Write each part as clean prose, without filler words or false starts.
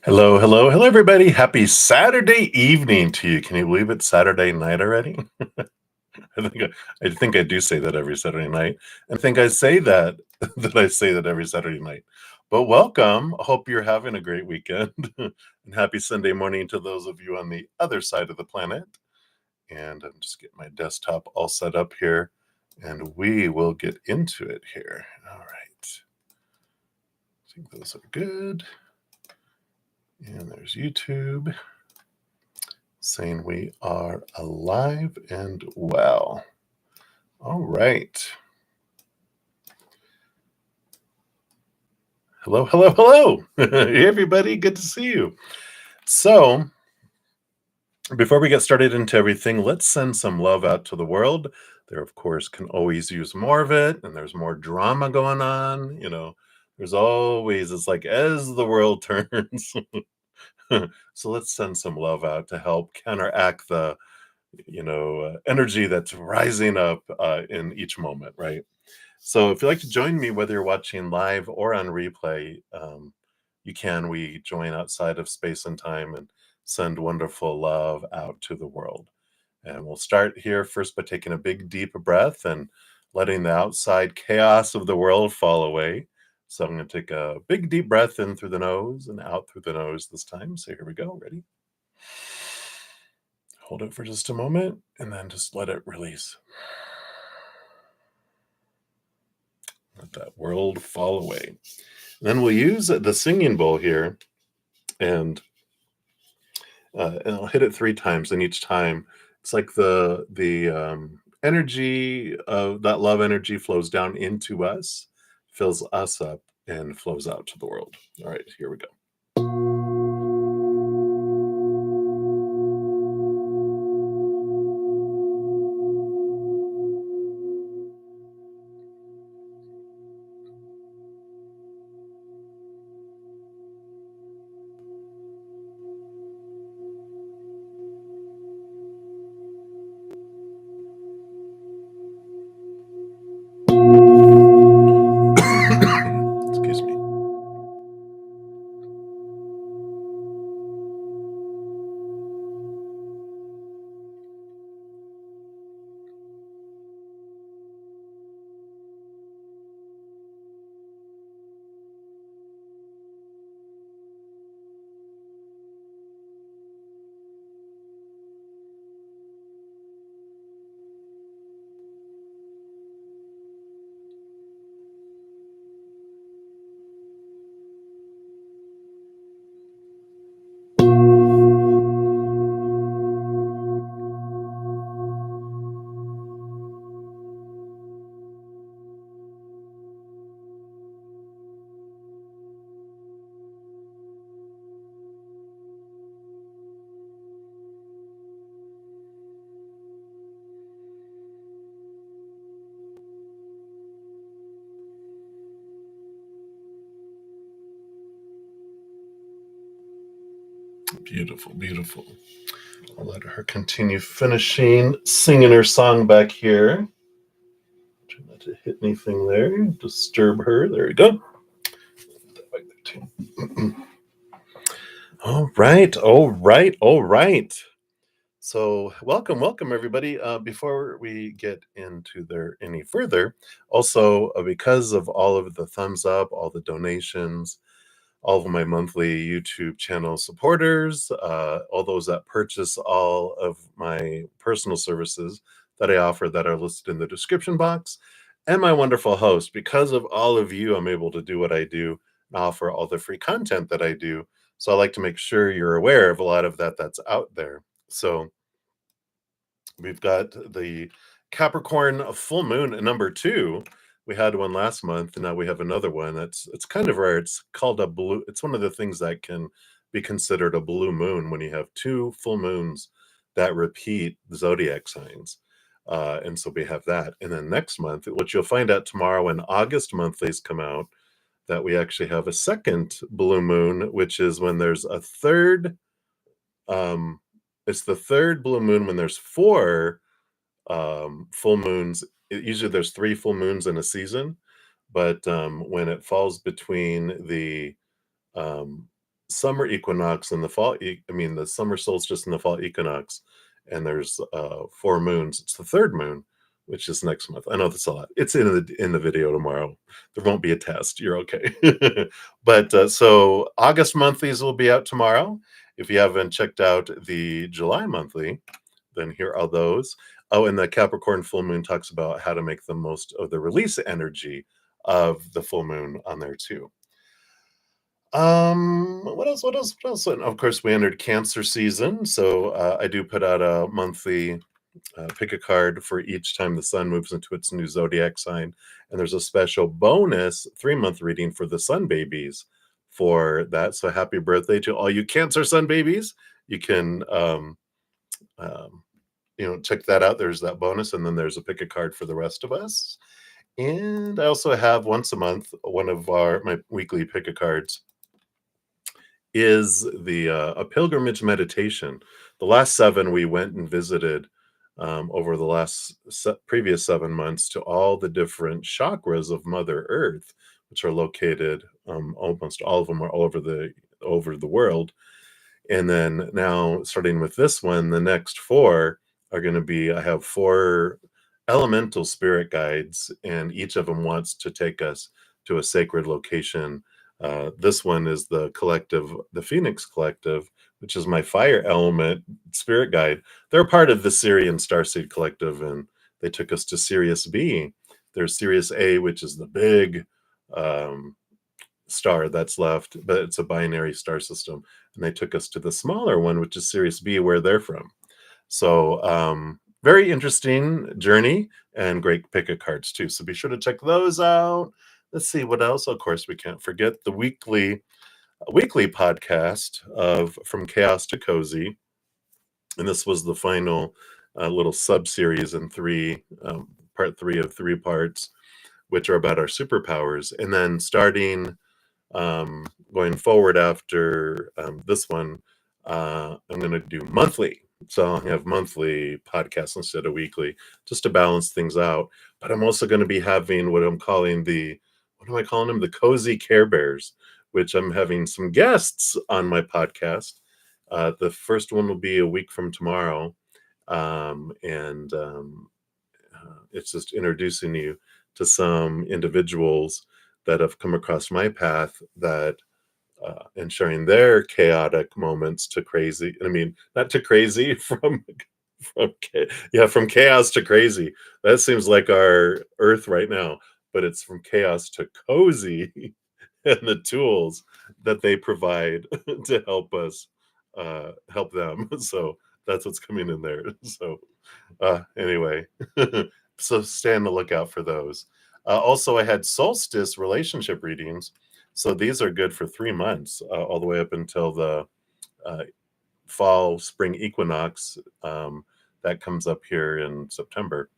Hello, hello, hello, everybody. Happy Saturday evening to you. Can you believe it's Saturday night already? I think I do say that every Saturday night. I think I say that that I say that every Saturday night. But welcome. I hope you're having a great weekend. And happy Sunday morning to those of you on the other side of the planet. And I'm just getting my desktop all set up here, and we will get into it here. All right. I think those are good. And there's YouTube saying we are alive and well. All right. Hello, hello, hello. Hey, everybody. Good to see you. So, before we get started into everything, let's send some love out to the world. There, of course, can always use more of it, and there's more drama going on. There's always, it's like as the world turns. So, let's send some love out to help counteract the energy that's rising up in each moment, right? So if you'd like to join me, whether you're watching live or on replay, you can. We join outside of space and time and send wonderful love out to the world. And we'll start here first by taking a big, deep breath and letting the outside chaos of the world fall away. So I'm going to take a big, deep breath in through the nose and out through the nose this time. So here we go. Ready? Hold it for just a moment and then just let it release. Let that world fall away. Then we'll use the singing bowl here, and I'll hit it 3 times, and each time it's like the energy of that love energy flows down into us, fills us up, and flows out to the world. All right, here we go. Excuse me. Beautiful, beautiful. I'll let her continue finishing singing her song back here. Try not to hit anything there, disturb her. There we go. Put that back there too. All right, all right, all right. So, welcome, everybody. Before we get into there any further, also because of all of the thumbs up, all the donations, all of my monthly YouTube channel supporters, all those that purchase all of my personal services that I offer that are listed in the description box, and my wonderful host. Because of all of you, I'm able to do what I do and offer all the free content that I do. So I like to make sure you're aware of a lot of that's out there. So we've got the Capricorn full moon at number 2. We had one last month, and now we have another one. It's kind of rare. It's called a blue. It's one of the things that can be considered a blue moon when you have 2 full moons that repeat the zodiac signs. And so we have that. And then next month, which you'll find out tomorrow when August monthlies come out, that we actually have a second blue moon, which is when there's a third. It's the third blue moon when there's 4 full moons. Usually there's 3 full moons in a season, but when it falls between the um, summer equinox and the the summer solstice and the fall equinox, and there's 4 moons. It's the third moon, which is next month. I know that's a lot. It's in the video tomorrow. There won't be a test. You're okay. But so August monthlies will be out tomorrow. If you haven't checked out the July monthly, then here are those. Oh, and the Capricorn full moon talks about how to make the most of the release energy of the full moon on there too. What else? What else? What else? And of course, we entered Cancer season, so I do put out a monthly pick a card for each time the sun moves into its new zodiac sign, and there's a special bonus 3-month reading for the sun babies for that. So happy birthday to all you Cancer sun babies! You can um, check that out. There's that bonus, and then there's a pick a card for the rest of us. And I also have once a month one of my weekly pick a cards is the a pilgrimage meditation. The last 7 we went and visited over the previous 7 months to all the different chakras of Mother Earth, which are located almost all of them are all over the world. And then now, starting with this one, the next 4 are going to be, I have 4 elemental spirit guides, and each of them wants to take us to a sacred location. This one is the Phoenix Collective, which is my fire element spirit guide. They're part of the Syrian Starseed Collective, and they took us to Sirius B. There's Sirius A, which is the big star that's left, but it's a binary star system. And they took us to the smaller one, which is Sirius B, where they're from. So very interesting journey and great pick of cards too. So be sure to check those out. Let's see what else. Of course, we can't forget the weekly podcast of From Chaos to Cozy. And this was the final little sub-series in part 3 of 3 parts, which are about our superpowers. And then starting going forward after this one, I'm going to do monthly. So I'll have monthly podcasts instead of weekly, just to balance things out. But I'm also going to be having what am I calling them? The Cozy Care Bears, which I'm having some guests on my podcast. The first one will be a week from tomorrow. And it's just introducing you to some individuals that have come across my path that and sharing their chaotic moments to crazy. I mean, not to crazy from chaos to crazy. That seems like our Earth right now, but it's from chaos to cozy, and the tools that they provide to help us help them. So that's what's coming in there. So anyway, so stay on the lookout for those. Also, I had solstice relationship readings. So these are good for 3 months, all the way up until the fall spring equinox that comes up here in September.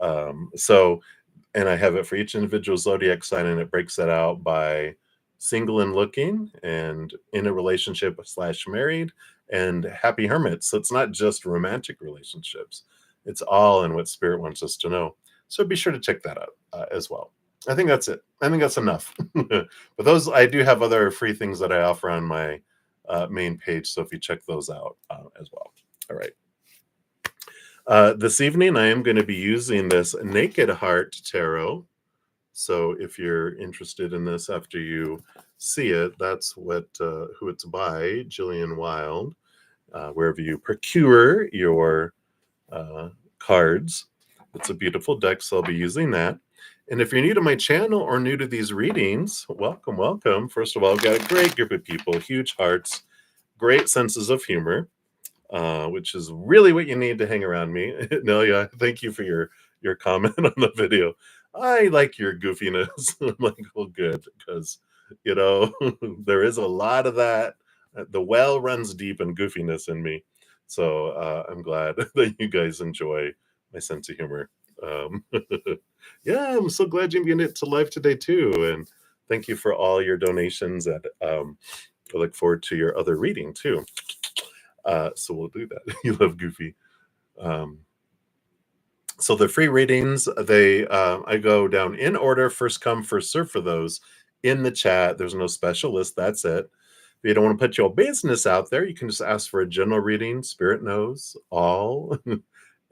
And I have it for each individual zodiac sign, and it breaks that out by single and looking, and in a relationship / married, and happy hermits. So it's not just romantic relationships. It's all in what Spirit wants us to know. So be sure to check that out as well. I think that's it. I think that's enough. But those, I do have other free things that I offer on my main page. So if you check those out as well. All right. This evening, I am going to be using this Naked Heart Tarot. So if you're interested in this after you see it, that's who it's by, Jillian Wild, wherever you procure your cards. It's a beautiful deck, so I'll be using that. And if you're new to my channel or new to these readings, welcome, welcome. First of all, I've got a great group of people, huge hearts, great senses of humor, which is really what you need to hang around me. Nelia, thank you for your comment on the video. I like your goofiness. I'm like, well, good, because, there is a lot of that. The well runs deep in goofiness in me. So I'm glad that you guys enjoy my sense of humor. Yeah, I'm so glad you made it to live today too. And thank you for all your donations. And I look forward to your other reading too. So we'll do that. You love Goofy. So the free readings, I go down in order, first come, first serve for those in the chat. There's no special list. That's it. If you don't want to put your business out there, you can just ask for a general reading. Spirit knows all.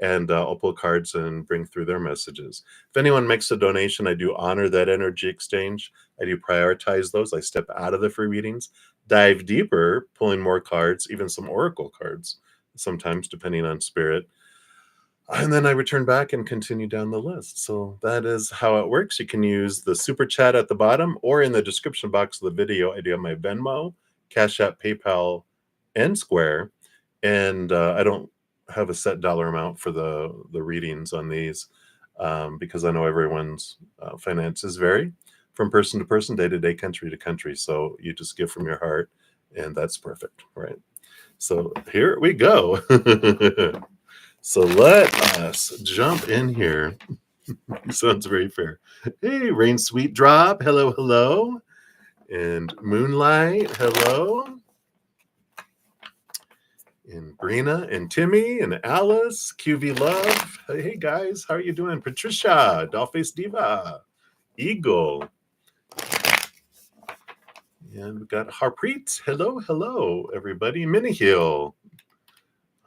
And I'll pull cards and bring through their messages. If anyone makes a donation, I do honor that energy exchange. I do prioritize those. I step out of the free readings, dive deeper, pulling more cards, even some oracle cards, sometimes depending on spirit. And then I return back and continue down the list. So that is how it works. You can use the super chat at the bottom or in the description box of the video. I do have my Venmo, CashApp, PayPal, and Square. And I don't have a set dollar amount for the readings on these because I know everyone's finances vary from person to person, day to day, country to country. So you just give from your heart, and that's perfect, right? So here we go. So let us jump in here. Sounds very fair. Hey, Rain Sweet Drop. Hello, hello. And Moonlight. Hello. And Brina and Timmy and Alice. QV Love. Hey, guys. How are you doing? Patricia. Dollface Diva. Eagle. And we've got Harpreet. Hello, hello, everybody. Minihill.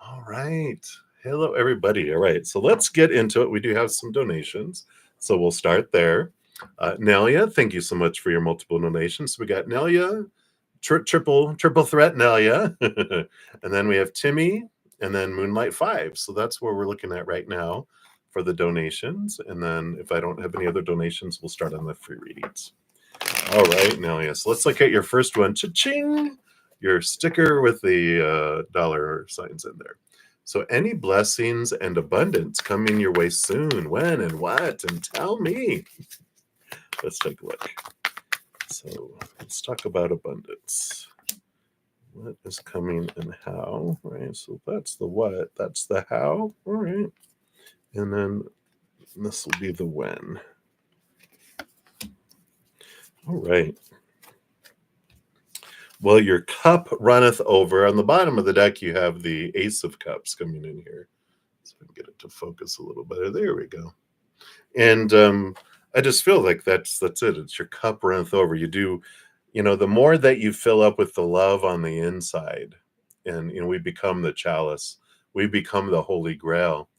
All right. Hello, everybody. All right, so let's get into it. We do have some donations, so we'll start there. Nelia, thank you so much for your multiple donations. We got Nelia, triple threat Nelia, and then we have Timmy, and then Moonlight 5. So that's where we're looking at right now for the donations. And then if I don't have any other donations, we'll start on the free readings. All right, Nelia. So let's look at your first one. Cha-ching! Your sticker with the dollar signs in there. So any blessings and abundance coming your way soon? When and what? And tell me. Let's take a look. So let's talk about abundance. What is coming and how? Right. So that's the what. That's the how. All right. And then this will be the when. All right. Well, your cup runneth over. On the bottom of the deck, you have the Ace of Cups coming in here. So I can get it to focus a little better. There we go. And I just feel like that's it. It's your cup runneth over. You do, the more that you fill up with the love on the inside, and we become the chalice, we become the Holy Grail,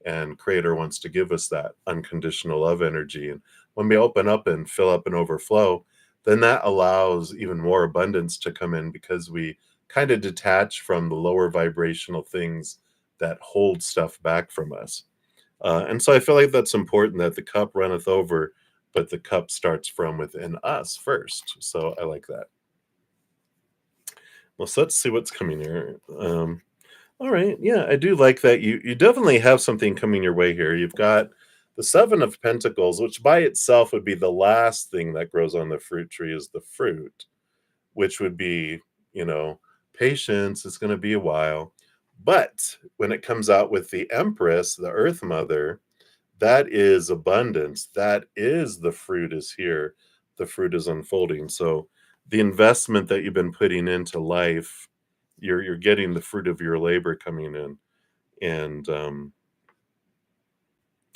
and Creator wants to give us that unconditional love energy. And when we open up and fill up and overflow, then that allows even more abundance to come in because we kind of detach from the lower vibrational things that hold stuff back from us. And so I feel like that's important, that the cup runneth over, but the cup starts from within us first. So I like that. Well, so let's see what's coming here. All right. Yeah, I do like that. You definitely have something coming your way here. You've got the Seven of Pentacles, which by itself would be the last thing that grows on the fruit tree, is the fruit, which would be, patience. It's going to be a while. But when it comes out with the Empress, the Earth Mother, that is abundance. That is the fruit is here. The fruit is unfolding. So the investment that you've been putting into life, you're getting the fruit of your labor coming in. And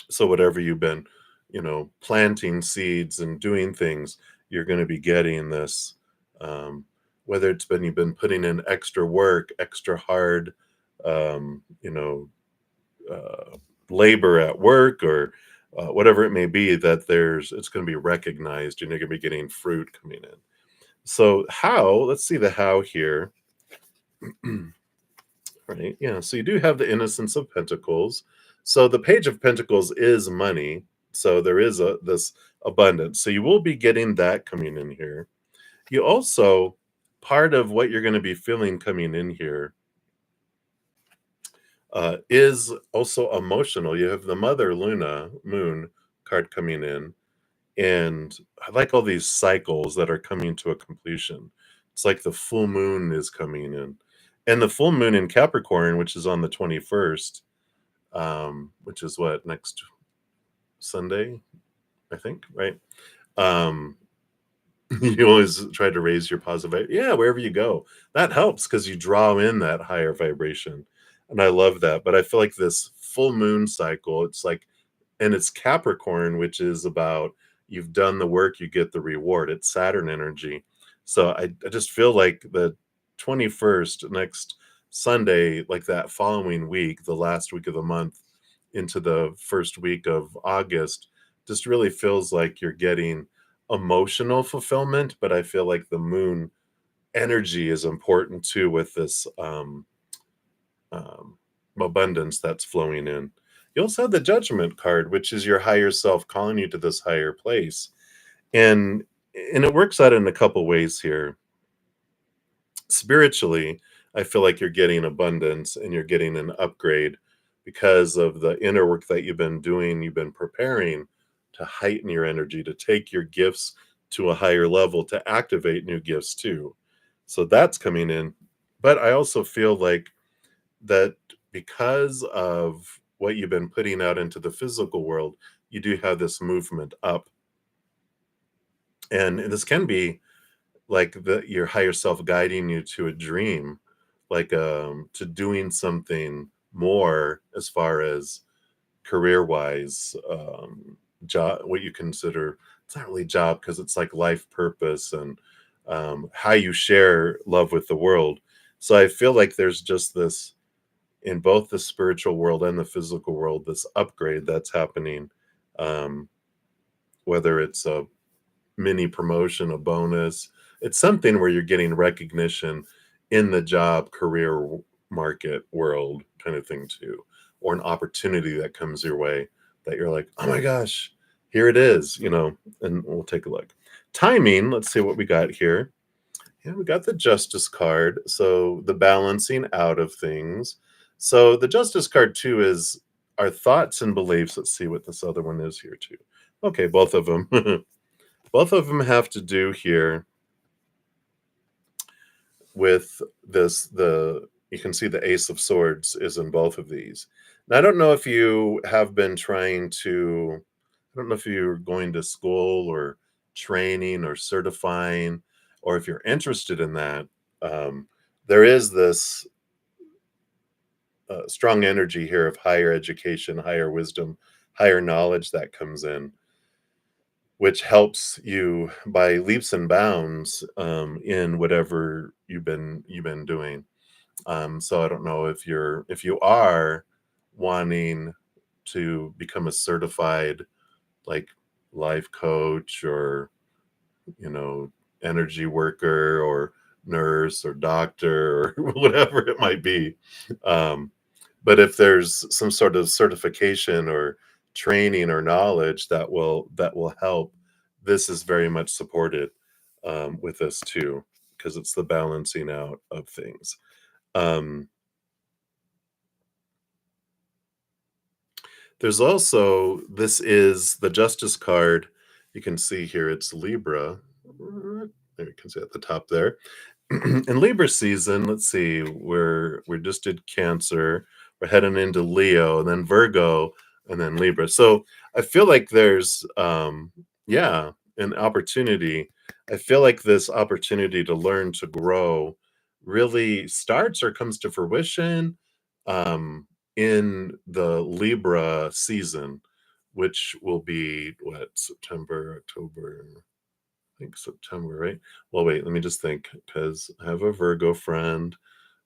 so whatever you've been, planting seeds and doing things, you're going to be getting this. Whether you've been putting in extra work, extra hard, labor at work, or whatever it may be, that it's going to be recognized, and you're going to be getting fruit coming in. So let's see the how here. Right. Yeah. So you do have the Innocence of Pentacles. So the Page of Pentacles is money. So there is this abundance. So you will be getting that coming in here. You also, part of what you're going to be feeling coming in here is also emotional. You have the Mother Luna Moon card coming in. And I like all these cycles that are coming to a completion. It's like the full moon is coming in. And the full moon in Capricorn, which is on the 21st, which is next Sunday, I think, right? You always try to raise your positive. Yeah, wherever you go. That helps because you draw in that higher vibration. And I love that. But I feel like this full moon cycle, and it's Capricorn, which is about, you've done the work, you get the reward. It's Saturn energy. So I just feel like the 21st, next Sunday, like that following week, the last week of the month into the first week of August, just really feels like you're getting emotional fulfillment. But I feel like the moon energy is important too with this um, abundance that's flowing in. You also have the judgment card, which is your higher self calling you to this higher place. And it works out in a couple ways here. Spiritually, I feel like you're getting abundance and you're getting an upgrade because of the inner work that you've been doing. You've been preparing to heighten your energy, to take your gifts to a higher level, to activate new gifts too. So that's coming in. But I also feel like that because of what you've been putting out into the physical world, you do have this movement up. And this can be like your higher self guiding you to a dream, like to doing something more as far as career wise, job, what you consider, it's not really job because it's like life purpose and how you share love with the world. So I feel like there's just this in both the spiritual world and the physical world, this upgrade that's happening. Um, whether it's a mini promotion, a bonus, it's something where you're getting recognition in the job, career market world kind of thing too, or an opportunity that comes your way that you're like, oh my gosh, here it is, and we'll take a look. Timing, let's see what we got here. Yeah, we got the justice card. So the balancing out of things. So the justice card too is our thoughts and beliefs. Let's see what this other one is here too. Okay, both of them. Both of them have to do here with this. The you can see the Ace of Swords is in both of these. Now I don't know if you have been trying to. I don't know if you're going to school or training or certifying, or if you're interested in that. Um, there is this strong energy here of higher education, higher wisdom, higher knowledge that comes in, which helps you by leaps and bounds in whatever you've been doing. So I don't know if you are wanting to become a certified like life coach or you know energy worker or nurse or doctor or whatever it might be. Um, but if there's some sort of certification or training or knowledge that will help, this is very much supported with this too, because it's the balancing out of things. Um, there's also this is the Justice card. You can see here it's Libra. There you can see at the top there. In Libra season, let's see, we just did Cancer, we're heading into Leo, and then Virgo, and then Libra. So I feel like there's yeah, an opportunity. I feel like this opportunity to learn to grow really starts or comes to fruition in the Libra season, which will be what, September, October, think September, right? Well, wait, let me just think because I have a Virgo friend.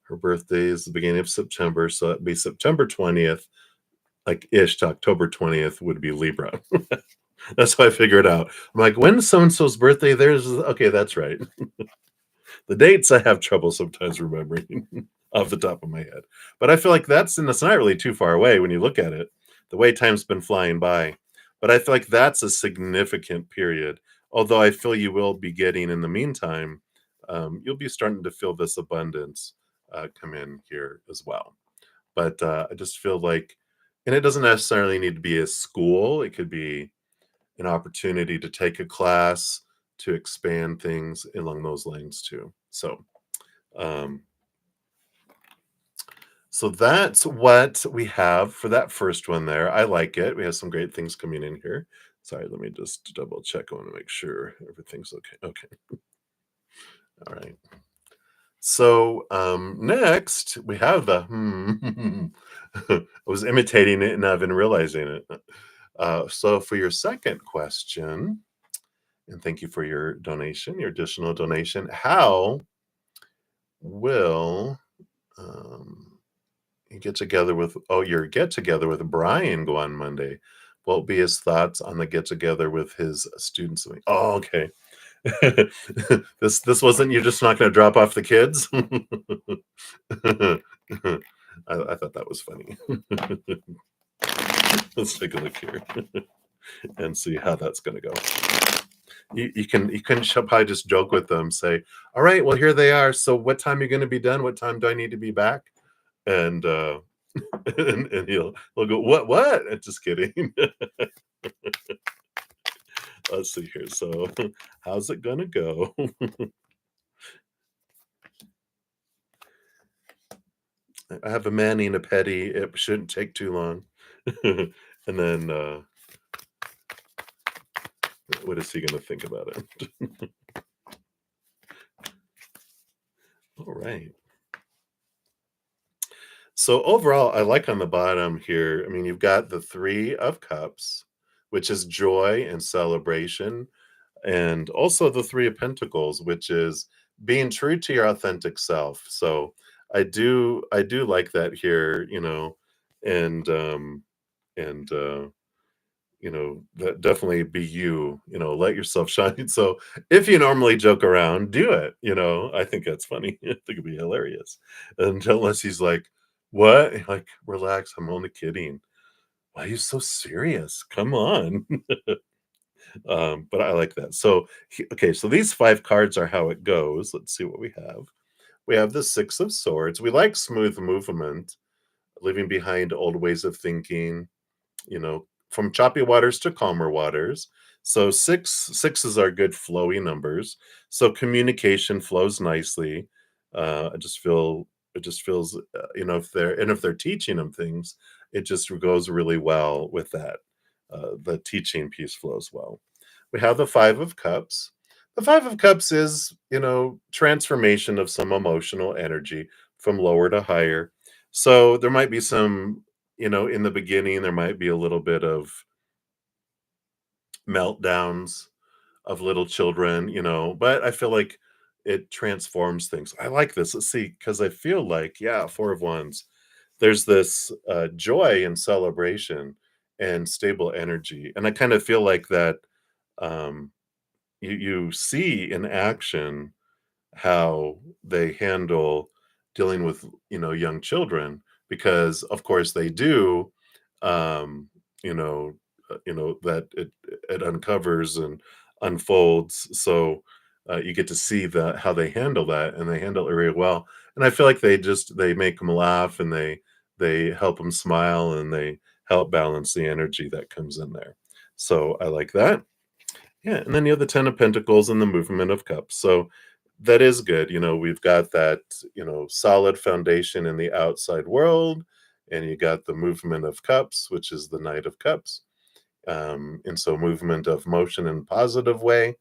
Her birthday is the beginning of September, so that'd be September 20th, like ish to October 20th would be Libra. That's how I figure it out. I'm like, when's so and so's birthday? There's okay, that's right. The dates I have trouble sometimes remembering off the top of my head. But I feel like that's not really too far away when you look at it. The way time's been flying by. But I feel like that's a significant period. Although I feel you will be getting in the meantime, you'll be starting to feel this abundance come in here as well. But I just feel like, and it doesn't necessarily need to be a school. It could be an opportunity to take a class to expand things along those lines too. Um, so that's what we have for that first one there. I like it. We have some great things coming in here. Sorry, let me just double check. I want to make sure everything's okay. Okay. All right. So next we have the I was imitating it and I've been realizing it. So for your second question, And thank you for your donation, your additional donation. How will you get together with, your get together with Brian go on Monday? What will be his thoughts on the get together with his students? Oh, okay. This wasn't, you're just not going to drop off the kids. I thought that was funny. Let's take a look here and see how that's going to go. You can probably just joke with them, say, "All right, well here they are. So what time are you going to be done? What time do I need to be back?" And and he'll go, "What?" Just kidding. Let's see here. So how's it gonna go? I have a Manny and a Petty. It shouldn't take too long. And then what is he gonna think about it? All right. So overall, I like on the bottom here. I mean, you've got the Three of Cups, which is joy and celebration, and also the Three of Pentacles, which is being true to your authentic self. So I do like that here, and and that definitely be you, let yourself shine. So if you normally joke around, do it. I think that's funny. I think it'd be hilarious. And unless he's like, what? Like, relax, I'm only kidding. Why are you so serious? Come on. But I like that. So okay, so these five cards are how it goes. Let's see what we have. We have the Six of Swords. We like smooth movement, leaving behind old ways of thinking, from choppy waters to calmer waters. So sixes are good flowy numbers. So communication flows nicely. I just feel it just feels, if they're teaching them things, it just goes really well with that. The teaching piece flows well. We have the Five of Cups. The Five of Cups is, transformation of some emotional energy from lower to higher. So there might be some, in the beginning, there might be a little bit of meltdowns of little children, but I feel like it transforms things. I like this. Let's see, because I feel like, yeah, Four of Wands. There's this joy and celebration and stable energy. And I kind of feel like that um, you see in action how they handle dealing with young children, because of course they do, um you know that it uncovers and unfolds. So you get to see the how they handle that, and they handle it very well. And I feel like they make them laugh, and they help them smile, and they help balance the energy that comes in there. So I like that. Yeah, and then you have the Ten of Pentacles and the Movement of Cups. So that is good. We've got that, solid foundation in the outside world, and you got the Movement of Cups, which is the Knight of Cups. And so movement of motion in a positive way.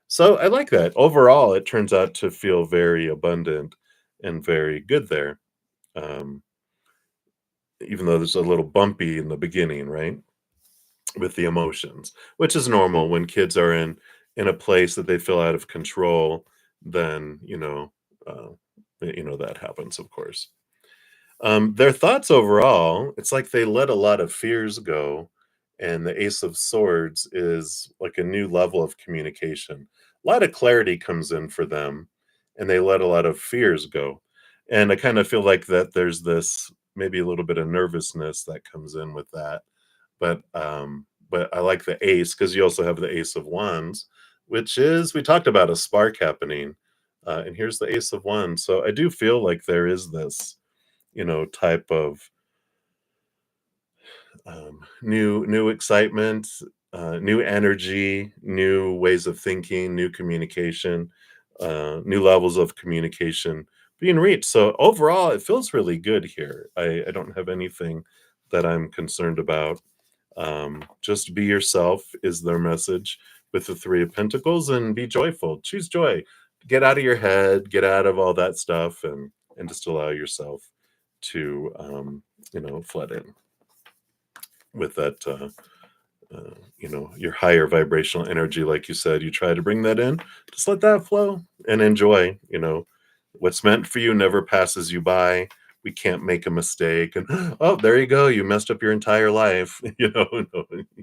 So I like that. Overall, it turns out to feel very abundant and very good there. Um, Even though there's a little bumpy in the beginning, right? With the emotions, which is normal when kids are in a place that they feel out of control. Then uh, that happens, of course. Their thoughts overall, it's like they let a lot of fears go, and the Ace of Swords is like a new level of communication. A lot of clarity comes in for them, and they let a lot of fears go. And I kind of feel like that there's this maybe a little bit of nervousness that comes in with that. But I like the ace, because you also have the Ace of Wands, which is, we talked about a spark happening, and here's the Ace of Wands. So I do feel like there is this, type of new excitement, new energy, new ways of thinking, new communication, new levels of communication being reached. So overall, it feels really good here. I don't have anything that I'm concerned about. Just be yourself is their message with the Three of Pentacles, and be joyful. Choose joy. Get out of your head. Get out of all that stuff, and just allow yourself to flood in with that your higher vibrational energy, like you said, you try to bring that in, just let that flow and enjoy. What's meant for you never passes you by. We can't make a mistake and oh, there you go, you messed up your entire life. No,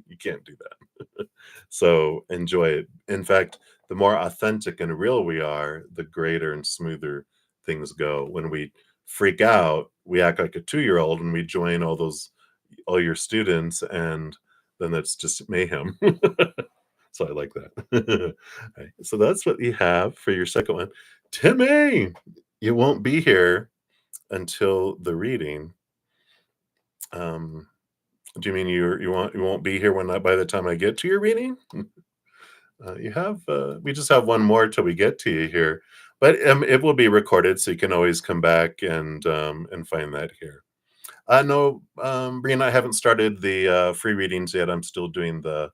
you can't do that. So enjoy it. In fact, the more authentic and real we are, the greater and smoother things go. When we freak out, we act like a 2-year-old and we join all your students, and then that's just mayhem. So I like that. Right, so that's what you have for your second one. Timmy, you won't be here until the reading. Um, do you mean you won't be here by the time I get to your reading? We just have one more till we get to you here, but it will be recorded, so you can always come back and find that here. No, Brian, I haven't started the free readings yet. I'm still doing the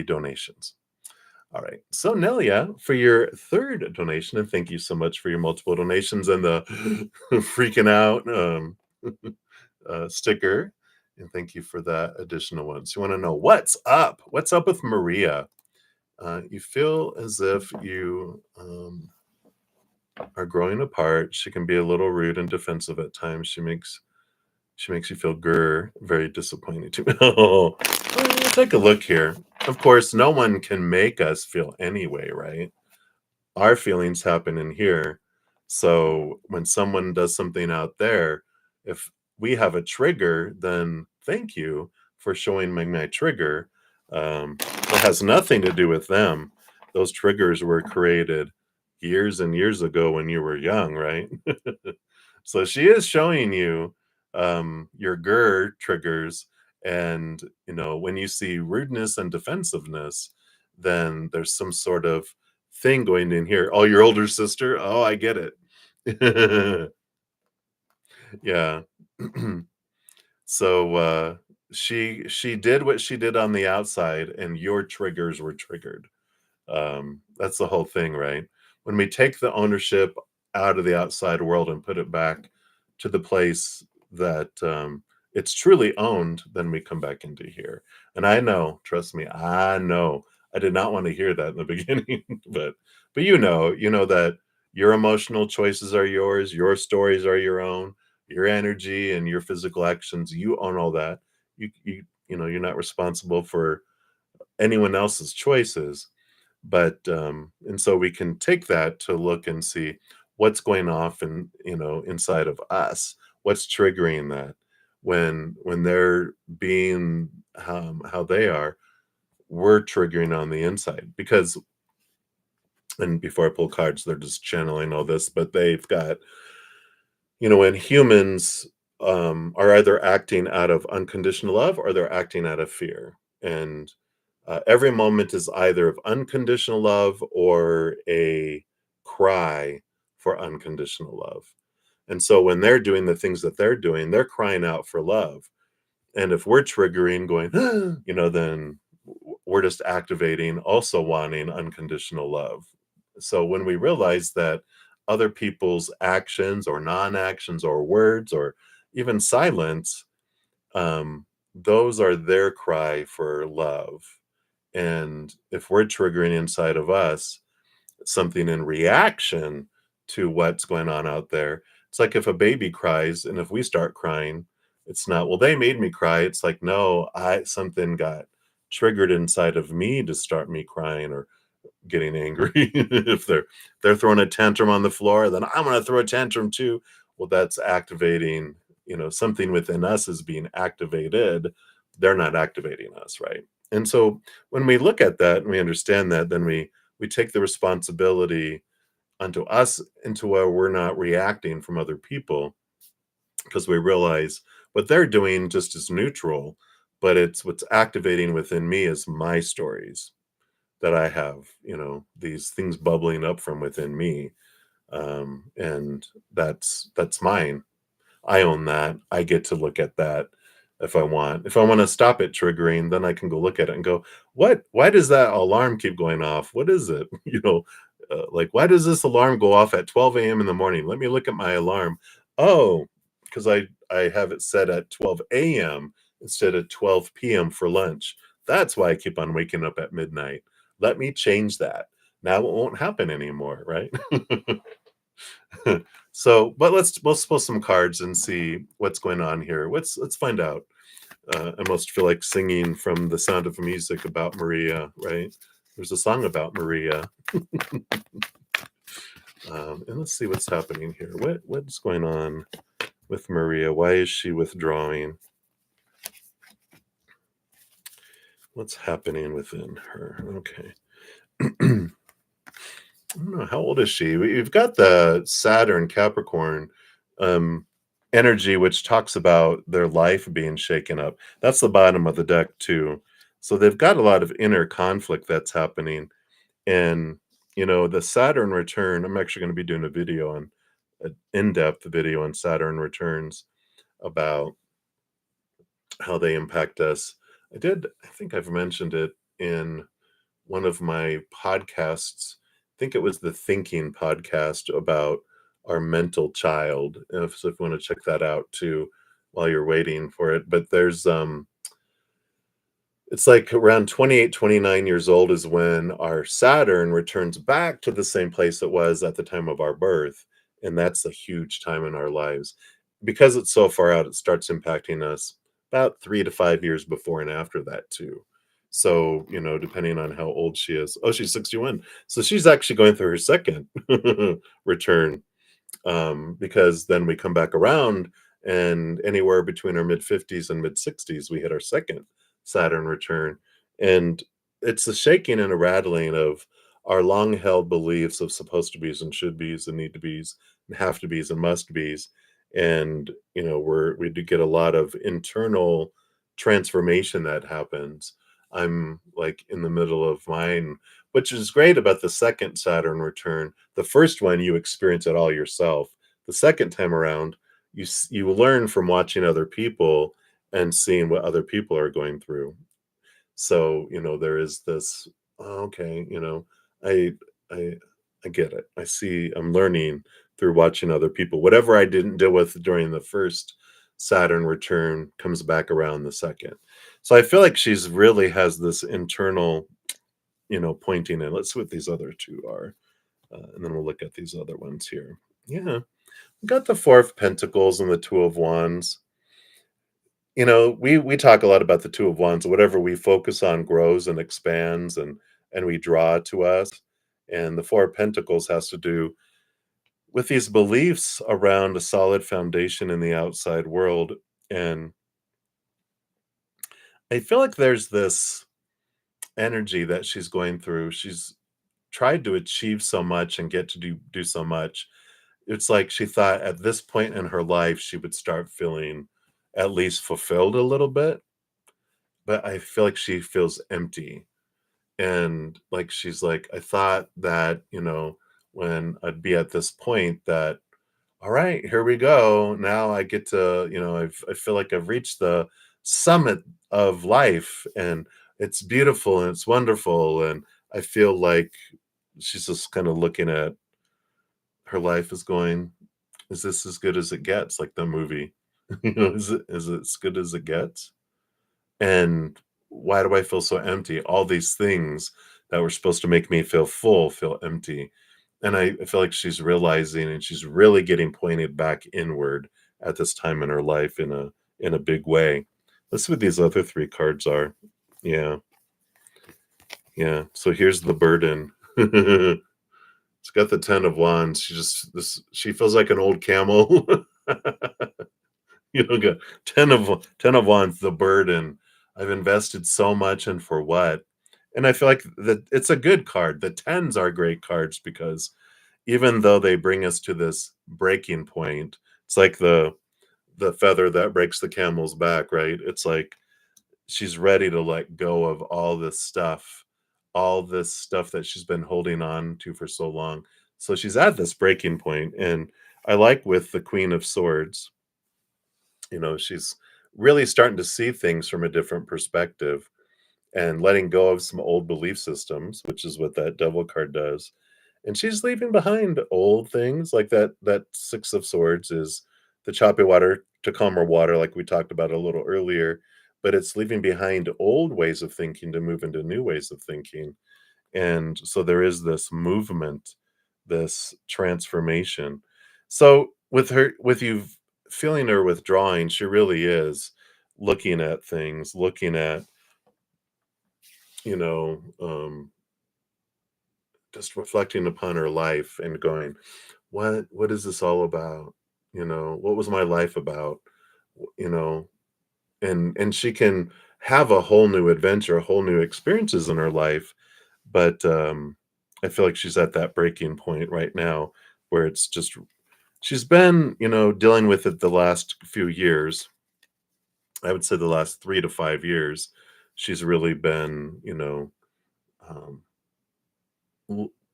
donations. All right. So Nelia, for your third donation, and thank you so much for your multiple donations and the freaking out sticker. And thank you for that additional one. So you want to know what's up? What's up with Maria? You feel as if you are growing apart. She can be a little rude and defensive at times. She makes you feel very disappointed to me. Oh, take a look here. Of course, no one can make us feel anyway, right? Our feelings happen in here. So when someone does something out there, if we have a trigger, then thank you for showing me my trigger. It has nothing to do with them. Those triggers were created years and years ago when you were young, right? So she is showing you your GER triggers. And, when you see rudeness and defensiveness, then there's some sort of thing going in here. Oh, your older sister? Oh, I get it. Yeah. So she did what she did on the outside, and your triggers were triggered. That's the whole thing, right? When we take the ownership out of the outside world and put it back to the place that it's truly owned, then we come back into here. And I know, trust me, I know I did not want to hear that in the beginning, but you know that your emotional choices are yours, your stories are your own, your energy and your physical actions, you own all that. You're not responsible for anyone else's choices. But and so we can take that to look and see what's going off and inside of us, what's triggering that when they're being how they are, we're triggering on the inside. Because, and before I pull cards, they're just channeling all this, but they've got, when humans are either acting out of unconditional love or they're acting out of fear. And every moment is either of unconditional love or a cry for unconditional love. And so when they're doing the things that they're doing, they're crying out for love. And if we're triggering, going, then we're just activating, also wanting unconditional love. So when we realize that other people's actions or non-actions or words or even silence, those are their cry for love. And if we're triggering inside of us something in reaction to what's going on out there, it's like if a baby cries and if we start crying, it's not, well, they made me cry. It's like, no, something got triggered inside of me to start me crying or getting angry. If they're throwing a tantrum on the floor, then I'm going to throw a tantrum too. Well, that's activating, something within us is being activated. They're not activating us, right? And so when we look at that and we understand that, then we take the responsibility unto us into where we're not reacting from other people, because we realize what they're doing just is neutral, but it's what's activating within me is my stories that I have, these things bubbling up from within me. And that's mine. I own that. I get to look at that if I want. If I want to stop it triggering, then I can go look at it and go, why does that alarm keep going off? What is it? Like, why does this alarm go off at 12 a.m. in the morning? Let me look at my alarm. Oh, because I have it set at 12 a.m. instead of 12 p.m. for lunch. That's why I keep on waking up at midnight. Let me change that. Now it won't happen anymore, right? So, but let's pull some cards and see what's going on here. Let's find out. I most feel like singing from The Sound of Music about Maria, right? There's a song about Maria. And let's see what's happening here. What's going on with Maria? Why is she withdrawing? What's happening within her? Okay. I don't know. How old is she? We've got the Saturn Capricorn um, energy, which talks about their life being shaken up. That's the bottom of the deck, too. So they've got a lot of inner conflict that's happening. And, the Saturn return, I'm actually going to be doing a video on an in depth video on Saturn returns about how they impact us. I think I've mentioned it in one of my podcasts. I think it was the Thinking podcast about our mental child. So if you want to check that out too while you're waiting for it. But it's like around 28, 29 years old is when our Saturn returns back to the same place it was at the time of our birth. And that's a huge time in our lives. Because it's so far out, it starts impacting us about 3 to 5 years before and after that, too. So, depending on how old she is. Oh, she's 61. So she's actually going through her second return, because then we come back around, and anywhere between our mid 50s and mid 60s, we hit our second Saturn return. And it's a shaking and a rattling of our long held beliefs of supposed to be's and should be's and need to be's and have to be's and must be's. And, we do get a lot of internal transformation that happens. I'm like in the middle of mine, which is great about the second Saturn return. The first one, you experience it all yourself. The second time around, you learn from watching other people and seeing what other people are going through. So, there is this, "Oh, okay, I I I get it. I see I'm learning through watching other people. Whatever I didn't deal with during the first Saturn return comes back around the second." So I feel like she's really has this internal, pointing in. Let's see what these other two are. And then we'll look at these other ones here. Yeah. We got the Four of Pentacles and the Two of Wands. We talk a lot about the Two of Wands. Whatever we focus on grows and expands, and we draw to us. And the Four of Pentacles has to do with these beliefs around a solid foundation in the outside world. And I feel like there's this energy that she's going through. She's tried to achieve so much and get to do so much. It's like she thought at this point in her life she would start feeling at least fulfilled a little bit, but I feel like she feels empty. And like she's like, I thought that, when I'd be at this point that, all right, here we go. Now I get to, I feel like I've reached the summit of life, and it's beautiful and it's wonderful. And I feel like she's just kind of looking at her life as going, is this as good as it gets? Like the movie, is it as good as it gets? And why do I feel so empty? All these things that were supposed to make me feel full feel empty. And I feel like she's realizing and she's really getting pointed back inward at this time in her life in a big way. Let's see what these other three cards are. Yeah. Yeah. So here's the burden. It's got the Ten of Wands. She feels like an old camel. Got ten of wands, the burden. I've invested so much, and for what? And I feel like that it's a good card. The tens are great cards because even though they bring us to this breaking point, it's like the feather that breaks the camel's back, right? It's like she's ready to let go of all this stuff that she's been holding on to for so long. So she's at this breaking point, and I like with the Queen of Swords, she's really starting to see things from a different perspective and letting go of some old belief systems, which is what that devil card does. And she's leaving behind old things like that Six of Swords is the choppy water to calmer water, like we talked about a little earlier. but it's leaving behind old ways of thinking to move into new ways of thinking. And so there is this movement, this transformation. So with you feeling her withdrawing, she really is looking at things, looking at, you know, just reflecting upon her life and going, what is this all about? What was my life about? You know, and she can have a whole new adventure, a whole new experiences in her life, but I feel like she's at that breaking point right now where it's just she's been, dealing with it the last few years. I would say the last 3 to 5 years, she's really been, um,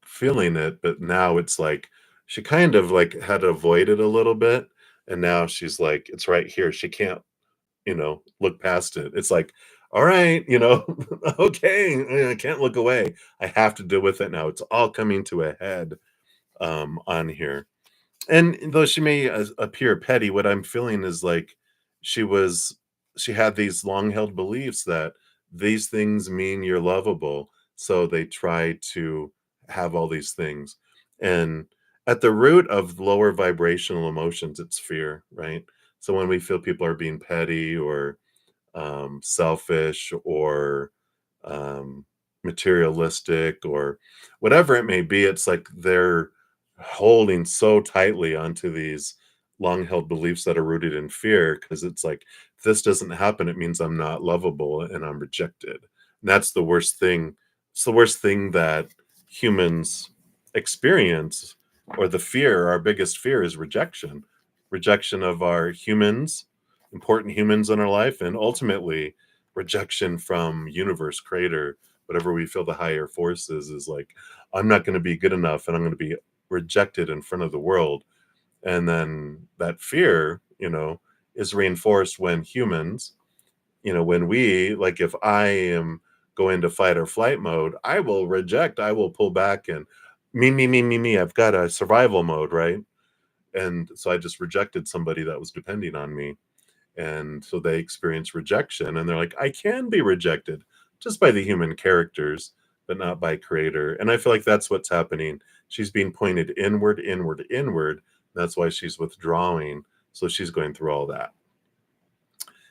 feeling it, but now it's like she kind of like had to avoid it a little bit, and now she's like, it's right here. She can't, look past it. It's like, all right, okay, I can't look away. I have to deal with it now. It's all coming to a head on here. And though she may appear petty, what I'm feeling is like she was she had these long-held beliefs that these things mean you're lovable, so they try to have all these things. And at the root of lower vibrational emotions, it's fear, right? So when we feel people are being petty or selfish or um, materialistic or whatever it may be. It's like they're holding so tightly onto these long held beliefs that are rooted in fear because it's like, if this doesn't happen, it means I'm not lovable and I'm rejected. And that's the worst thing. It's the worst thing that humans experience, or the fear, our biggest fear is rejection of our humans, important humans in our life, and ultimately rejection from universe creator, whatever we feel the higher force is like, I'm not going to be good enough and I'm going to be rejected in front of the world. And then that fear, is reinforced when humans, when we, like, if I am going to fight or flight mode, I will reject, I will pull back and me, I've got a survival mode, right? And so I just rejected somebody that was depending on me, and so they experience rejection and they're like, I can be rejected just by the human characters, but not by creator. And I feel like that's what's happening. She's being pointed inward, inward, inward. That's why she's withdrawing. So she's going through all that.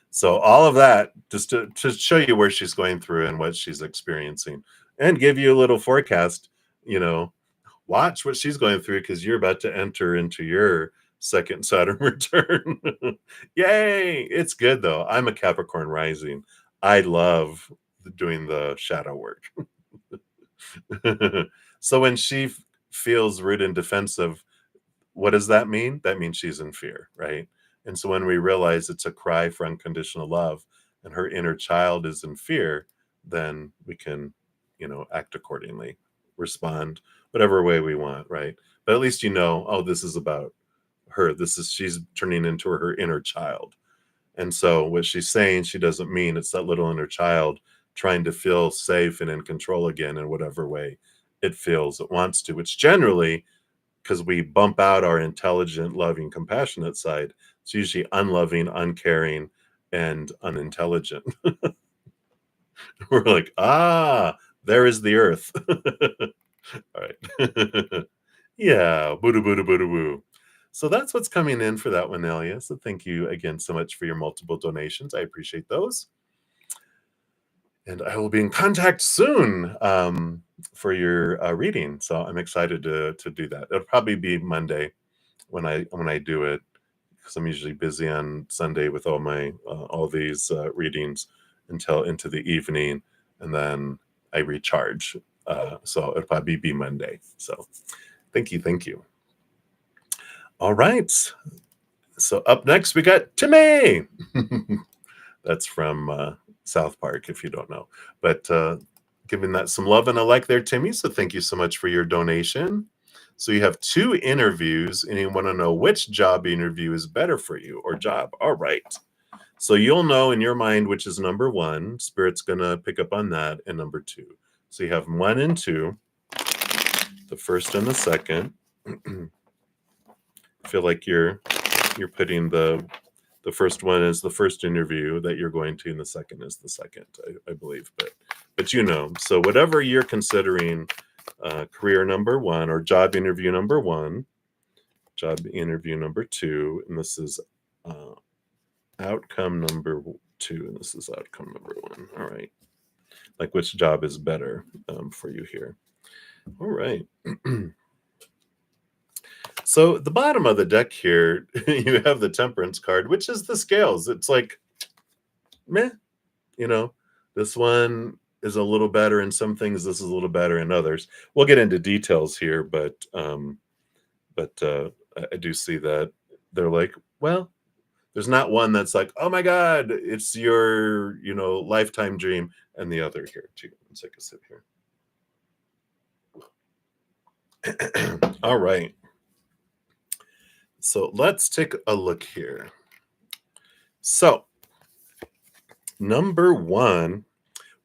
So all of that just to show you where she's going through and what she's experiencing and give you a little forecast. Watch what she's going through because you're about to enter into your second Saturn return. Yay! It's good though. I'm a Capricorn rising. I love doing the shadow work. So when she feels rude and defensive, what does that mean? That means she's in fear, right? And so when we realize it's a cry for unconditional love and her inner child is in fear, then we can, act accordingly, respond whatever way we want, right? But at least oh, this is about her. She's turning into her inner child. And so what she's saying, she doesn't mean it's that little inner child trying to feel safe and in control again in whatever way it feels it wants to, which generally, because we bump out our intelligent, loving, compassionate side, it's usually unloving, uncaring, and unintelligent. We're like, there is the earth. All right. Yeah, boo boo boo boo. So that's what's coming in for that one, Elia. So thank you again so much for your multiple donations. I appreciate those. And I will be in contact soon for your reading. So I'm excited to do that. It'll probably be Monday when I do it, because I'm usually busy on Sunday with all these readings until into the evening, and then I recharge. So it'll probably be Monday. So thank you. All right. So up next we got Timmy. That's from South Park, if you don't know. But giving that some love and a like there, Timmy. So thank you so much for your donation. So you have 2 interviews, and you want to know which job interview is better for you, or job. All right. So you'll know in your mind which is number 1. Spirit's going to pick up on that, and number 2. So you have 1 and 2, the first and the second. Feel like you're putting the The first one is the first interview that you're going to, and the second is the second, I believe. But so whatever you're considering career number one or job interview number one, job interview number two, and this is outcome number two, and this is outcome number one. All right. Like which job is better for you here. All right. So the bottom of the deck here, you have the temperance card, which is the scales. It's like, meh, this one is a little better in some things. This is a little better in others. We'll get into details here, but I do see that they're like, well, there's not one that's like, oh my God, it's your, lifetime dream. And the other here too. Let's take a sip here. All right. So let's take a look here. So number one,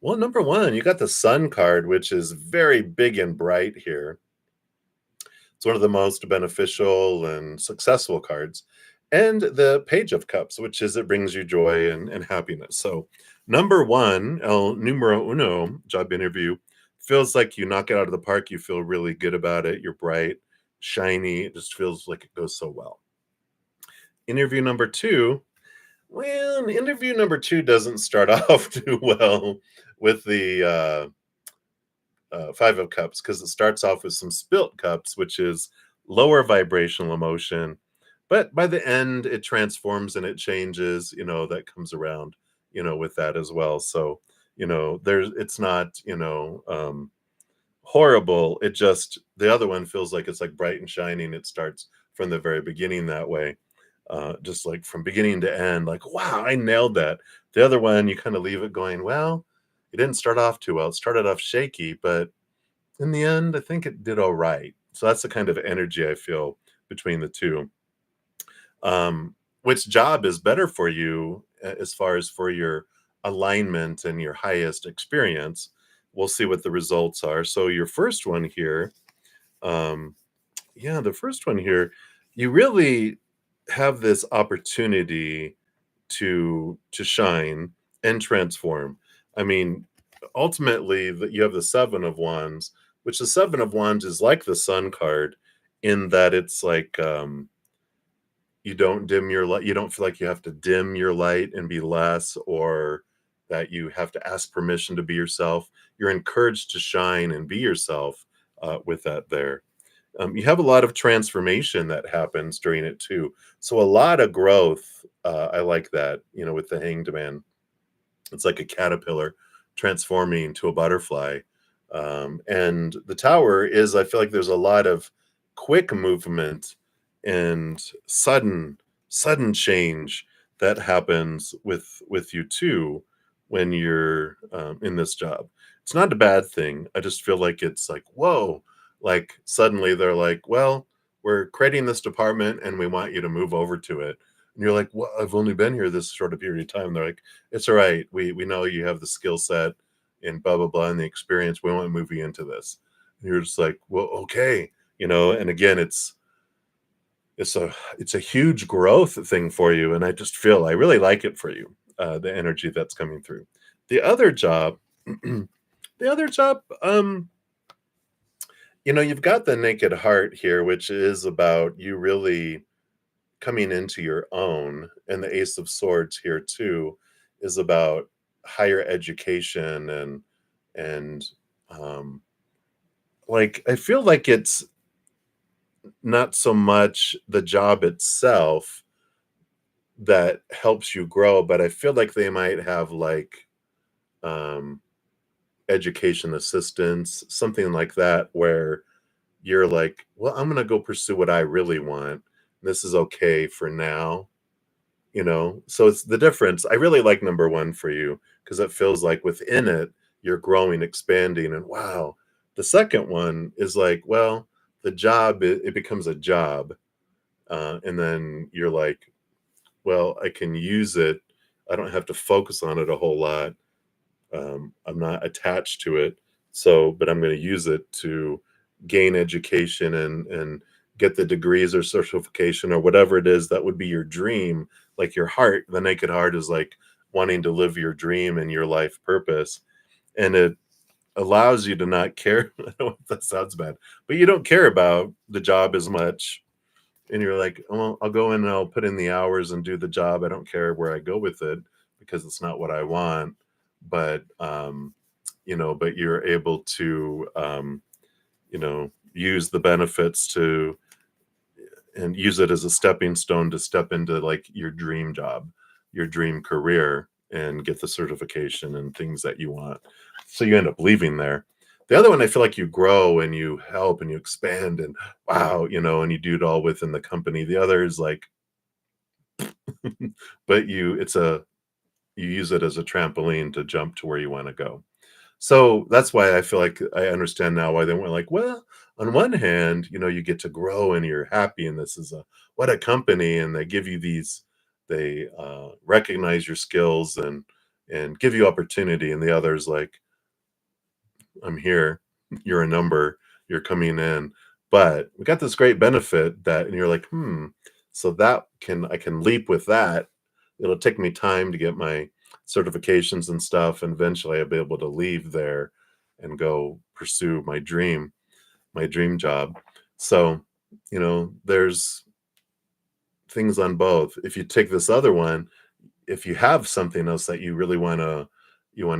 you got the Sun card, which is very big and bright here. It's one of the most beneficial and successful cards. And the Page of Cups, which is it brings you joy and happiness. So number one, el numero uno, job interview, feels like you knock it out of the park. You feel really good about it. You're bright, shiny. It just feels like it goes so well. Interview number two, well, interview number two doesn't start off too well with the Five of Cups, because it starts off with some spilt cups, which is lower vibrational emotion. But by the end, it transforms and it changes, that comes around, with that as well. So, it's not, horrible. It just, the other one feels like it's like bright and shining. It starts from the very beginning that way. Just like from beginning to end, like, wow, I nailed that. The other one, you kind of leave it going, well, it didn't start off too well. It started off shaky, but in the end, I think it did all right. So that's the kind of energy I feel between the two. Which job is better for you as far as for your alignment and your highest experience? We'll see what the results are. So your first one here, the first one here, you really have this opportunity to shine and transform. I mean, ultimately, you have the Seven of Wands, which the Seven of Wands is like the Sun card in that it's like you don't dim your light. You don't feel like you have to dim your light and be less, or that you have to ask permission to be yourself. You're encouraged to shine and be yourself with that there. You have a lot of transformation that happens during it too. So a lot of growth. I like that, with the Hanged Man. It's like a caterpillar transforming into a butterfly. And the Tower is, I feel like there's a lot of quick movement and sudden change that happens with you too when you're in this job. It's not a bad thing. I just feel like it's like, whoa, like suddenly they're like, well, we're creating this department and we want you to move over to it. And you're like, well, I've only been here this short a period of time. They're like, it's all right. We know you have the skill set and blah, blah, blah, and the experience. We want to move you into this. And you're just like, well, okay. And again, it's a huge growth thing for you. And I just feel I really like it for you, the energy that's coming through. The other job, you've got the Naked Heart here, which is about you really coming into your own. And the Ace of Swords here too is about higher education and like, I feel like it's not so much the job itself that helps you grow, but I feel like they might have like education assistance, something like that, where you're like, well, I'm going to go pursue what I really want. This is okay for now, So it's the difference. I really like number one for you because it feels like within it, you're growing, expanding, and wow. The second one is like, well, the job, it becomes a job. And then you're like, well, I can use it. I don't have to focus on it a whole lot. I'm not attached to it. But I'm going to use it to gain education and get the degrees or certification or whatever it is that would be your dream. like your heart, the naked heart is like wanting to live your dream and your life purpose. And it allows you to not care. I don't know if that sounds bad, but you don't care about the job as much. And you're like, "Oh, I'll go in and I'll put in the hours and do the job. I don't care where I go with it because it's not what I want." But but you're able to use the benefits to and use it as a stepping stone to step into like your dream job, your dream career, and get the certification and things that you want. So you end up leaving there. The other one, I feel like you grow and you help and you expand and wow, and you do it all within the company. The other is like, but you use it as a trampoline to jump to where you want to go. So that's why I feel like I understand now why they went like, well, on one hand, you get to grow and you're happy, and this is what a company, and they give you they recognize your skills and give you opportunity, and the others like, I'm here, you're a number, you're coming in, but we got this great benefit that, and you're like, so I can leap with that. It'll take me time to get my certifications and stuff, and eventually I'll be able to leave there and go pursue my dream job. So, there's things on both. If you take this other one, if you have something else that you really want to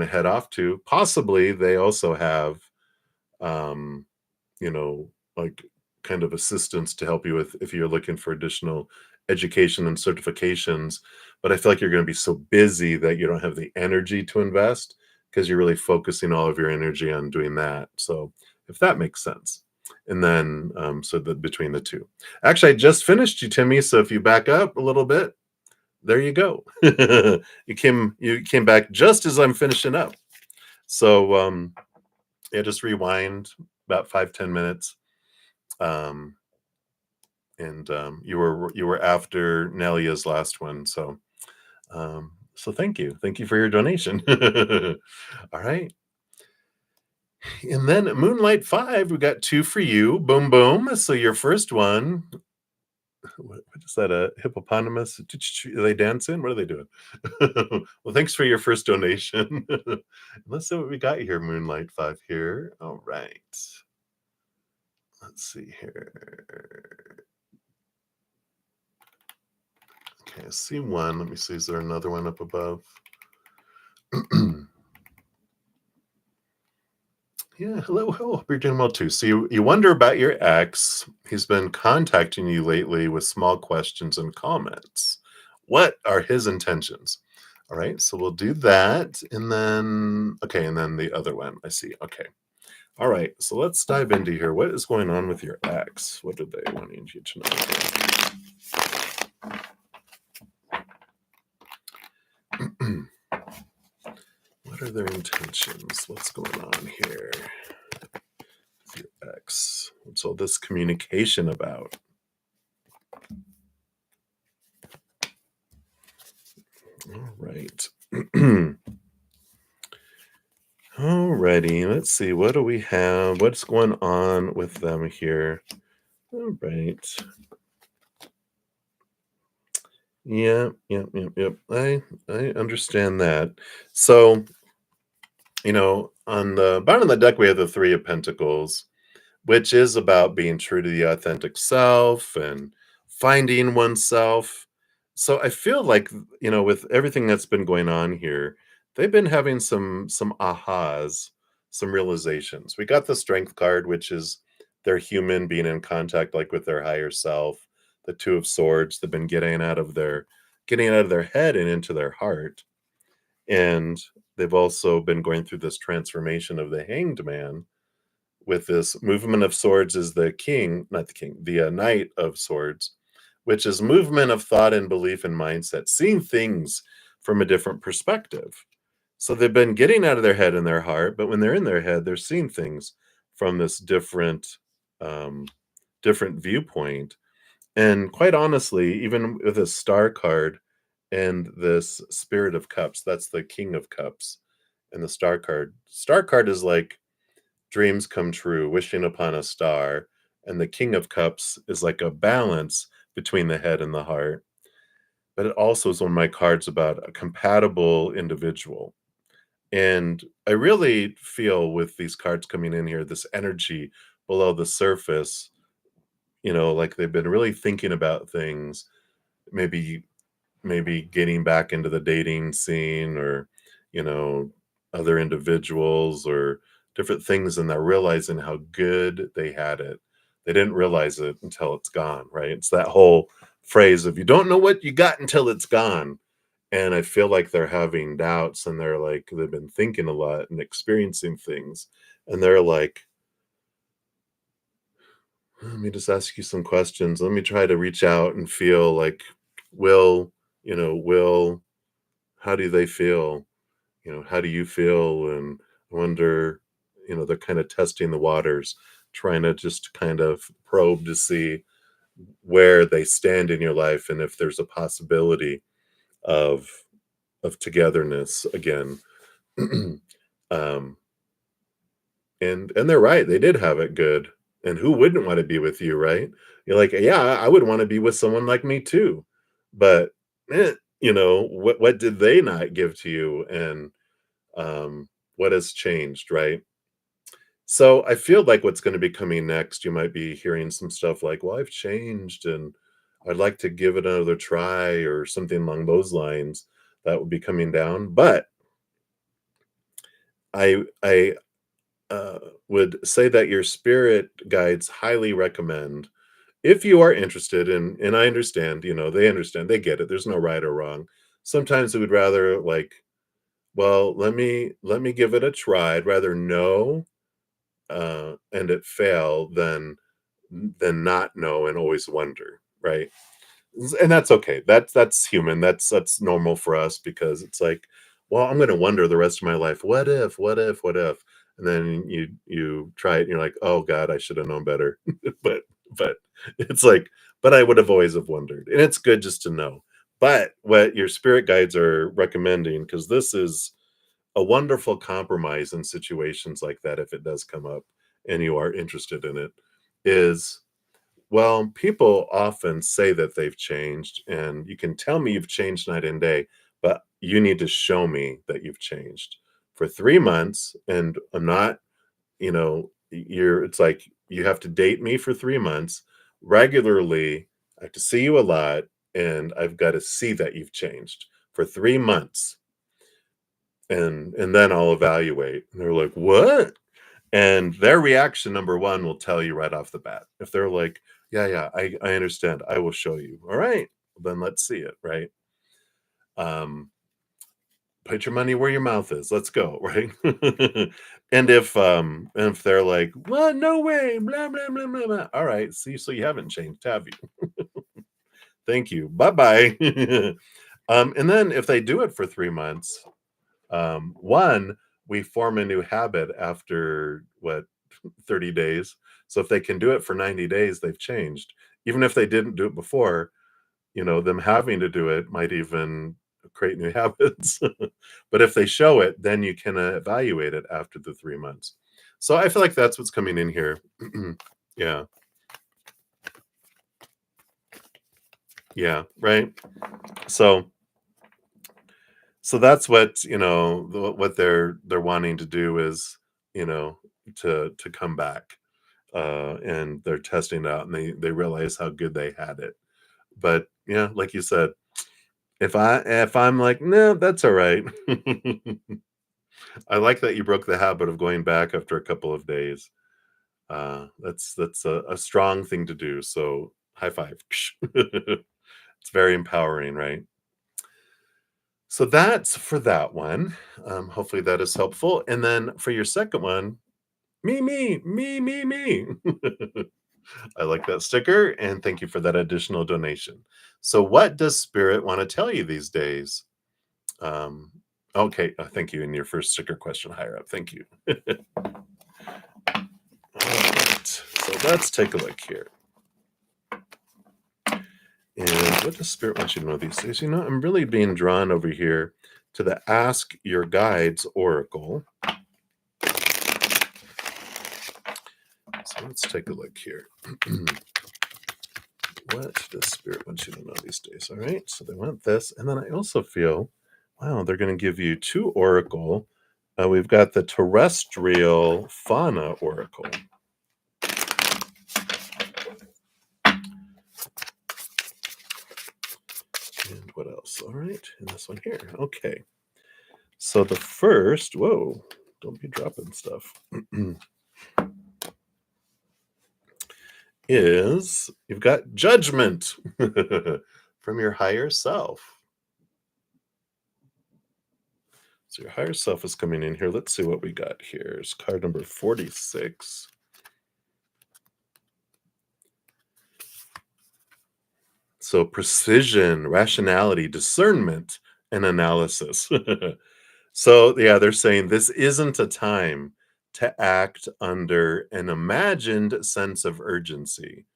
head off to, possibly they also have um, you know, like kind of assistance to help you with if you're looking for additional education and certifications. But I feel like you're going to be so busy that you don't have the energy to invest because you're really focusing all of your energy on doing that. So if that makes sense. And then, so that between the two, actually, I just finished you, Timmy. So if you back up a little bit, there you go. You came back just as I'm finishing up. So yeah, just rewind about 5-10 minutes, um, and you were after Nelia's last one. So thank you for your donation. All right, and then Moonlight 5, we got two for you. Boom boom. So your first one. What is that? A hippopotamus? Are they dancing? What are they doing? Well, thanks for your first donation. Let's see what we got here, Moonlight 5 here. All right. Let's see here. Okay, I see one. Let me see. Is there another one up above? Yeah, hello, hello. Hope you're doing well too. So you wonder about your ex. He's been contacting you lately with small questions and comments. What are his intentions? All right, so we'll do that. And then, okay, and then the other one. I see. Okay. All right, so let's dive into here. What is going on with your ex? What did they want you to know? What are their intentions? What's going on here? Your ex. What's all this communication about? All right. Alrighty, let's see. What do we have? What's going on with them here? All right. Yep. I understand that. So, on the bottom of the deck, we have the Three of Pentacles, which is about being true to the authentic self and finding oneself. So I feel like, with everything that's been going on here, they've been having some ahas, some realizations. We got the Strength card, which is their human being in contact like with their higher self. The Two of Swords, they've been getting out of their head and into their heart. And they've also been going through this transformation of the Hanged Man, with this movement of swords is the king, not the king, the knight of swords, which is movement of thought and belief and mindset, seeing things from a different perspective. So they've been getting out of their head and their heart, but when they're in their head, they're seeing things from this um, different viewpoint. And quite honestly, even with a star card and this Spirit of Cups, that's the King of Cups, and the star card. Star card is like dreams come true, wishing upon a star. And the King of Cups is like a balance between the head and the heart. but it also is one of my cards about a compatible individual. And I really feel with these cards coming in here, this energy below the surface, like they've been really thinking about things, maybe getting back into the dating scene or, you know, other individuals or different things, and they're realizing how good they had it. They didn't realize it until it's gone, right? It's that whole phrase of you don't know what you got until it's gone. And I feel like they're having doubts and they're like, they've been thinking a lot and experiencing things. And they're like, let me just ask you some questions. Let me try to reach out and feel like, will, will, how do they feel? How do you feel? And I wonder, they're kind of testing the waters, trying to just kind of probe to see where they stand in your life and if there's a possibility of togetherness again. um, and they're right. They did have it good. And who wouldn't want to be with you, right? You're like, yeah, I would want to be with someone like me too. But what did they not give to you? And what has changed, right? So I feel like what's going to be coming next, you might be hearing some stuff like, well, I've changed and I'd like to give it another try or something along those lines. That would be coming down. But I would say that your spirit guides highly recommend, if you are interested in, and I understand, they understand, they get it. There's no right or wrong. Sometimes we would rather like, well, let me give it a try. I'd rather know and it fail than not know and always wonder, right? And that's okay. That's human. That's normal for us because it's like, well, I'm going to wonder the rest of my life. What if? What if? What if? And then you try it and you're like, oh God, I should have known better. but but it's like, but I would have always have wondered, and it's good just to know. But what your spirit guides are recommending, because this is a wonderful compromise in situations like that, if it does come up and you are interested in it, is, well, people often say that they've changed, and you can tell me you've changed night and day, but you need to show me that you've changed for 3 months. And I'm not, it's like you have to date me for 3 months regularly. I have to see you a lot, and I've got to see that you've changed for 3 months. And then I'll evaluate. And they're like, what? And their reaction, number one, will tell you right off the bat. If they're like, yeah, I understand. I will show you. All right, then let's see it, right? Put your money where your mouth is. Let's go, right? And if they're like, well, no way, blah, blah, blah, blah, blah. All right, see, so you haven't changed, have you? Thank you. Bye-bye. And then if they do it for 3 months, one, we form a new habit after 30 days. So if they can do it for 90 days, they've changed. Even if they didn't do it before, them having to do it might even create new habits. But if they show it, then you can evaluate it after the 3 months. So I feel like that's what's coming in here. Yeah. Yeah. Right. So that's what, what they're wanting to do is, you know, to come back. And they're testing it out and they realize how good they had it. But yeah, like you said, if I'm like, no, that's all right. I like that you broke the habit of going back after a couple of days. That's a strong thing to do. So high five. It's very empowering, right? So that's for that one. Hopefully that is helpful. And then for your second one, me. I like that sticker, and thank you for that additional donation. So what does Spirit want to tell you these days? Okay, thank you in your first sticker question higher up. Thank you. All right, so let's take a look here. And what does Spirit want you to know these days? I'm really being drawn over here to the Ask Your Guides Oracle. So let's take a look here. What does Spirit want you to know these days? All right, so they want this. And then I also feel, wow, they're going to give you 2 Oracle. We've got the Terrestrial Fauna Oracle. And what else? All right, and this one here. Okay. So the first, whoa, don't be dropping stuff, is you've got judgment from your higher self. So your higher self is coming in here. Let's see what we got here. It's card number 46. So precision, rationality, discernment, and analysis. So yeah, they're saying this isn't a time to act under an imagined sense of urgency.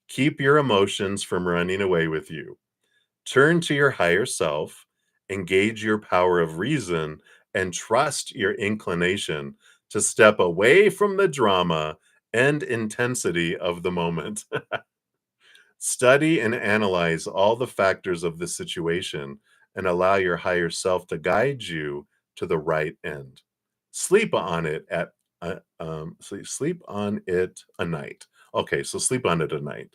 Keep your emotions from running away with you. Turn to your higher self, engage your power of reason, and trust your inclination to step away from the drama and intensity of the moment. Study and analyze all the factors of the situation and allow your higher self to guide you to the right end. Sleep on it at sleep on it a night. Okay, so sleep on it a night.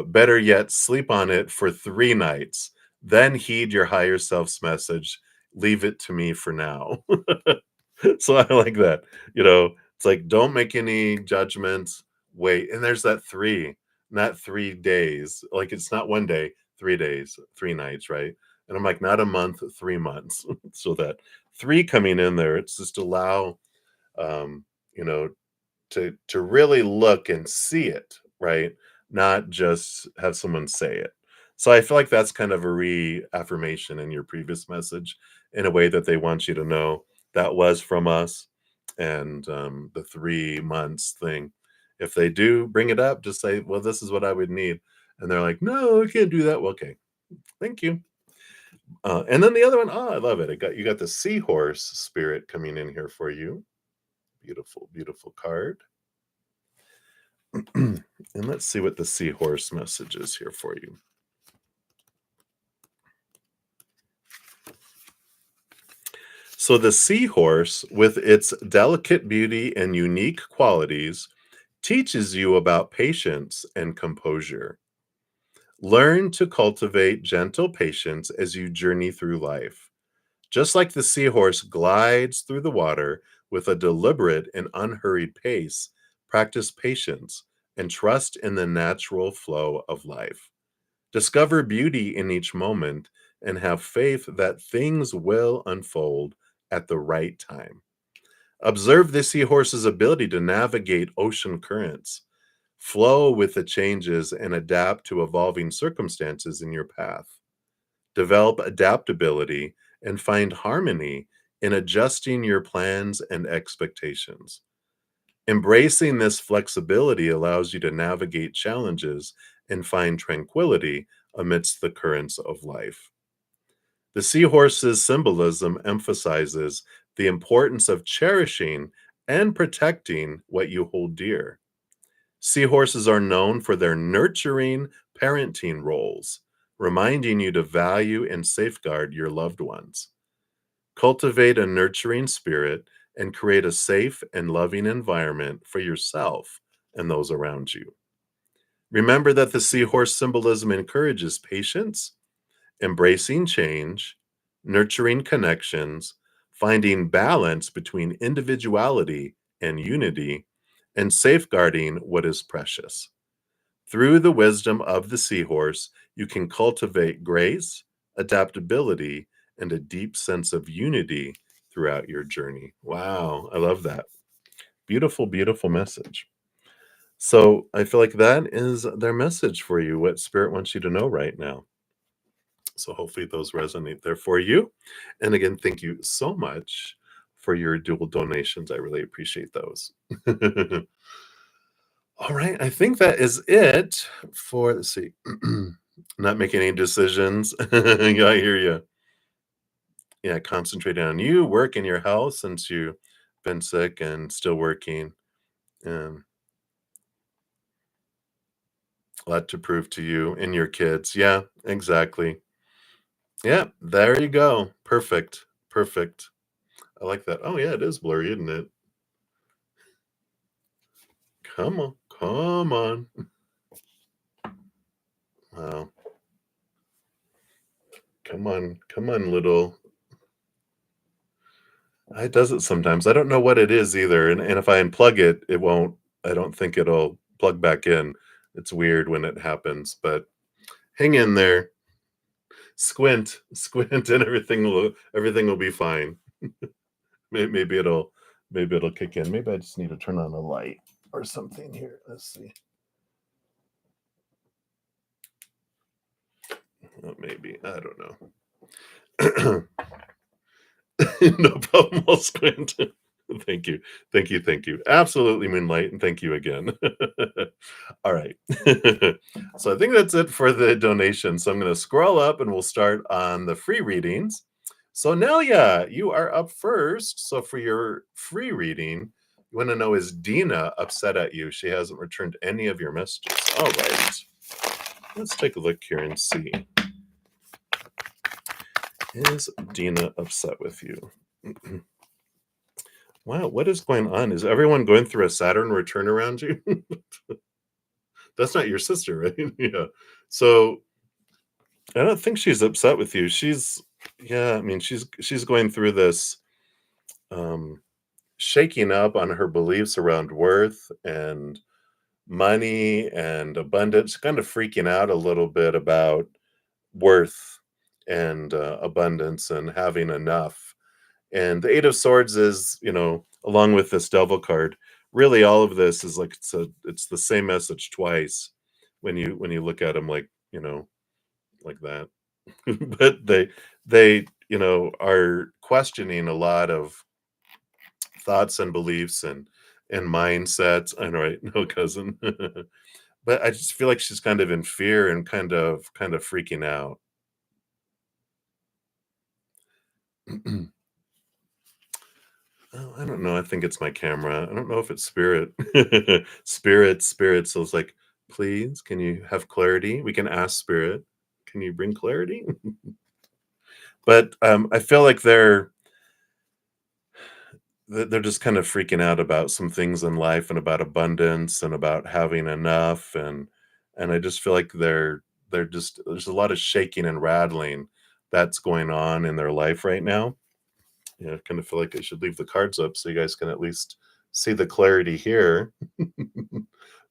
Better yet, sleep on it for 3 nights. Then heed your higher self's message. Leave it to me for now. So I like that. It's like, don't make any judgments. Wait. And there's that 3, not 3 days. Like, it's not 1 day, 3 days, 3 nights, right? And I'm like, not a month, 3 months. So that 3 coming in there, it's just allow, um, you know, to really look and see it, right? Not just have someone say it. So I feel like that's kind of a reaffirmation in your previous message in a way that they want you to know that was from us. And the 3 months thing, if they do bring it up, just say, well, this is what I would need. And they're like, no, I can't do that. Well, okay, thank you. And then the other one, oh, I love it. You got the seahorse spirit coming in here for you. Beautiful, beautiful card. And let's see what the seahorse message is here for you. So the seahorse, with its delicate beauty and unique qualities, teaches you about patience and composure. Learn to cultivate gentle patience as you journey through life. Just like the seahorse glides through the water with a deliberate and unhurried pace, practice patience and trust in the natural flow of life. Discover beauty in each moment and have faith that things will unfold at the right time. Observe the seahorse's ability to navigate ocean currents, flow with the changes, and adapt to evolving circumstances in your path. Develop adaptability and find harmony in adjusting your plans and expectations. Embracing this flexibility allows you to navigate challenges and find tranquility amidst the currents of life. The seahorse's symbolism emphasizes the importance of cherishing and protecting what you hold dear. Seahorses are known for their nurturing parenting roles, reminding you to value and safeguard your loved ones. Cultivate a nurturing spirit and create a safe and loving environment for yourself and those around you. Remember that the seahorse symbolism encourages patience, embracing change, nurturing connections, finding balance between individuality and unity, and safeguarding what is precious. Through the wisdom of the seahorse, you can cultivate grace, adaptability, and a deep sense of unity throughout your journey. Wow, I love that. Beautiful, beautiful message. So I feel like that is their message for you, what Spirit wants you to know right now. So hopefully those resonate there for you. And again, thank you so much for your dual donations. I really appreciate those. All right, I think that is it for, let's see, not making any decisions. Yeah, I hear you. Yeah, concentrating on you, work in your health since you've been sick and still working. Um, A lot to prove to you and your kids. Yeah, exactly. Yeah, there you go. Perfect. Perfect. I like that. Oh, yeah, it is blurry, isn't it? Come on. Come on. Wow. Come on. Come on, little. It does it sometimes. I don't know what it is either. And if I unplug it, it won't, I don't think it'll plug back in. It's weird when it happens, but hang in there. Squint, squint, and everything will be fine. Maybe it'll kick in. Maybe I just need to turn on a light or something here. Let's see. Maybe I don't know. No problem. I'll squint. Thank you. Thank you. Thank you. Absolutely, Moonlight. And thank you again. All right. So I think that's it for the donation. So I'm going to scroll up and we'll start on the free readings. So Nelia, you are up first. So for your free reading, you want to know, is Dina upset at you? She hasn't returned any of your messages. All right. Let's take a look here and see. Is Dina upset with you? Wow, what is going on? Is everyone going through a Saturn return around you? That's not your sister, right? Yeah. So I don't think she's upset with you. Yeah, I mean, she's going through this um shaking up on her beliefs around worth and money and abundance, kind of freaking out a little bit about worth and abundance and having enough. And the Eight of Swords is, along with this Devil card, really all of this is like it's the same message twice when you look at them like, like that. But they are questioning a lot of thoughts and beliefs and mindsets. I know, right? No, cousin. But I just feel like she's kind of in fear and kind of freaking out. Oh, I don't know. I think it's my camera. I don't know if it's spirit. Spirit. So it's like, please, can you have clarity? We can ask spirit. Can you bring clarity? But I feel like they're just kind of freaking out about some things in life and about abundance and about having enough and I just feel like they're just there's a lot of shaking and rattling that's going on in their life right now. Yeah, I kind of feel like I should leave the cards up so you guys can at least see the clarity here.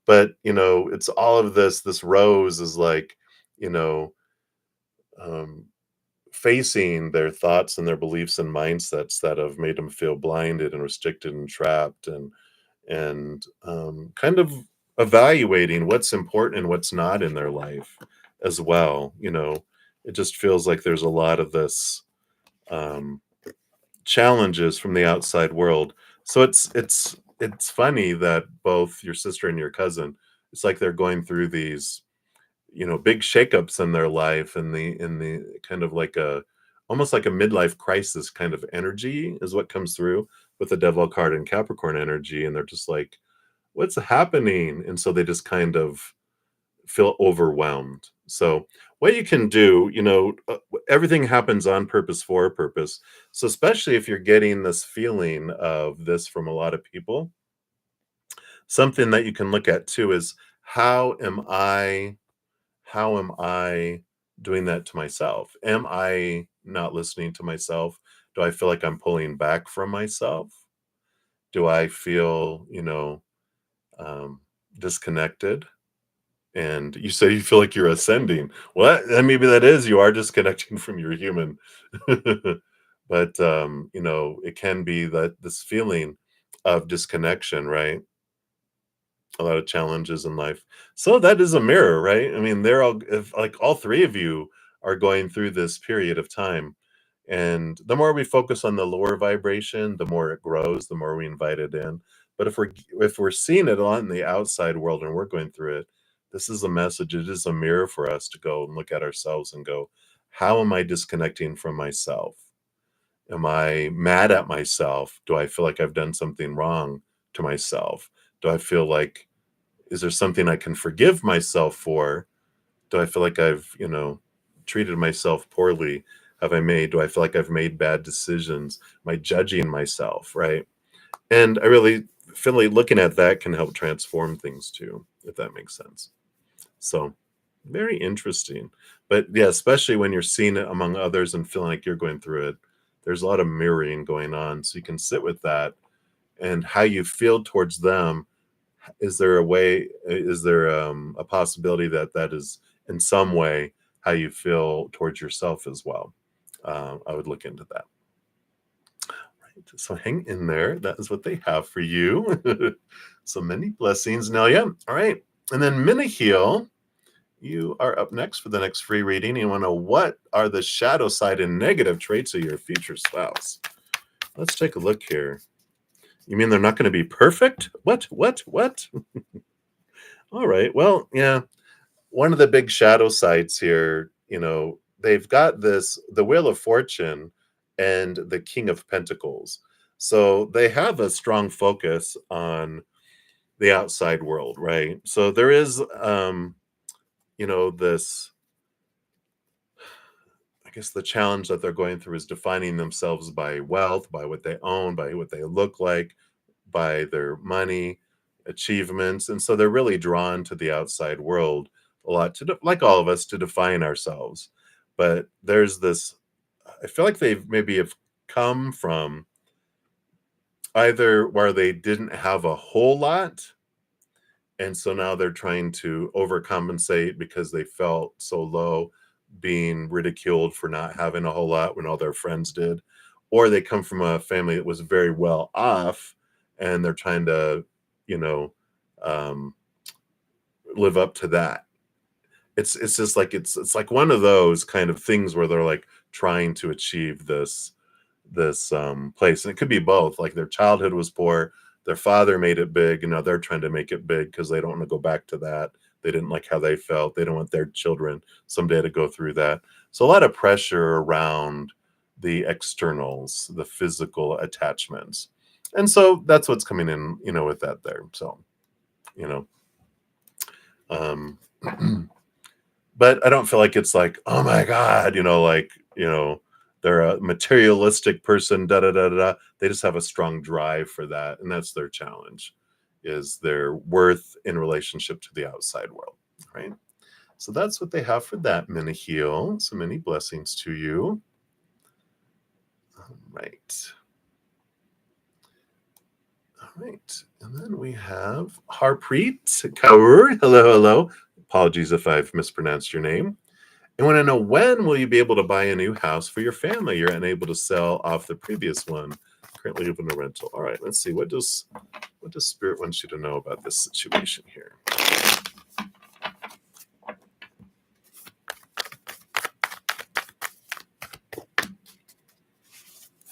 But, it's all of this rose is like, you know, um, facing their thoughts and their beliefs and mindsets that have made them feel blinded and restricted and trapped and kind of evaluating what's important and what's not in their life as well. It just feels like there's a lot of this um, challenges from the outside world. So it's funny that both your sister and your cousin, it's like they're going through these, big shakeups in their life and the kind of like a almost like a midlife crisis kind of energy is what comes through with the devil card and Capricorn energy. And they're just like, what's happening? And so they just kind of feel overwhelmed. So what you can do, everything happens on purpose for a purpose. So especially if you're getting this feeling of this from a lot of people, something that you can look at too is how am I doing that to myself? Am I not listening to myself? Do I feel like I'm pulling back from myself? Do I feel, um, disconnected? And you say you feel like you're ascending. Well, maybe that is you are disconnecting from your human. But it can be that this feeling of disconnection, right? A lot of challenges in life. So that is a mirror, right? I mean, they're all if like all three of you are going through this period of time. And the more we focus on the lower vibration, the more it grows, the more we invite it in. But if we're seeing it on the outside world and we're going through it, this is a message. It is a mirror for us to go and look at ourselves and go, how am I disconnecting from myself? Am I mad at myself? Do I feel like I've done something wrong to myself? Do I feel like Is there something I can forgive myself for? Do I feel like I've, treated myself poorly? Do I feel like I've made bad decisions? Am I judging myself, right? And I really feel like looking at that can help transform things too, if that makes sense. So very interesting. But yeah, especially when you're seeing it among others and feeling like you're going through it, there's a lot of mirroring going on. So you can sit with that and how you feel towards them. Is there a way, is there a possibility that that is in some way how you feel towards yourself as well? I would look into that. Right. So hang in there. That is what they have for you. So many blessings, Nelia. All right. And then Minaheel, you are up next for the next free reading. You want to know what are the shadow side and negative traits of your future spouse? Let's take a look here. You mean they're not going to be perfect? What? All right. Well, yeah. One of the big shadow sides here, they've got the Wheel of Fortune and the King of Pentacles. So they have a strong focus on the outside world, right? So there is, this, I guess the challenge that they're going through is defining themselves by wealth, by what they own, by what they look like, by their money, achievements. And so they're really drawn to the outside world a lot, like all of us, to define ourselves. But there's this, I feel like they've maybe have come from either where they didn't have a whole lot. And so now they're trying to overcompensate because they felt so low, being ridiculed for not having a whole lot when all their friends did. Or they come from a family that was very well off and they're trying to, you know, um, live up to that. It's just like it's like one of those kind of things where they're like trying to achieve this place. And it could be both. Like their childhood was poor, their father made it big, and now they're trying to make it big because they don't want to go back to that. They didn't like how they felt. They don't want their children someday to go through that. So a lot of pressure around the externals, the physical attachments. And so that's what's coming in, with that there. So, you know, um but I don't feel like it's like, oh my God, they're a materialistic person, da da da da. They just have a strong drive for that, and that's their challenge, is their worth in relationship to the outside world, right? So that's what they have for that, Minaheel. So many blessings to you. All right. All right. And then we have Harpreet Kaur. Hello. Apologies if I've mispronounced your name. I want to know, when will you be able to buy a new house for your family? You're unable to sell off the previous one. Currently living in a rental. All right, let's see. What does Spirit want you to know about this situation here?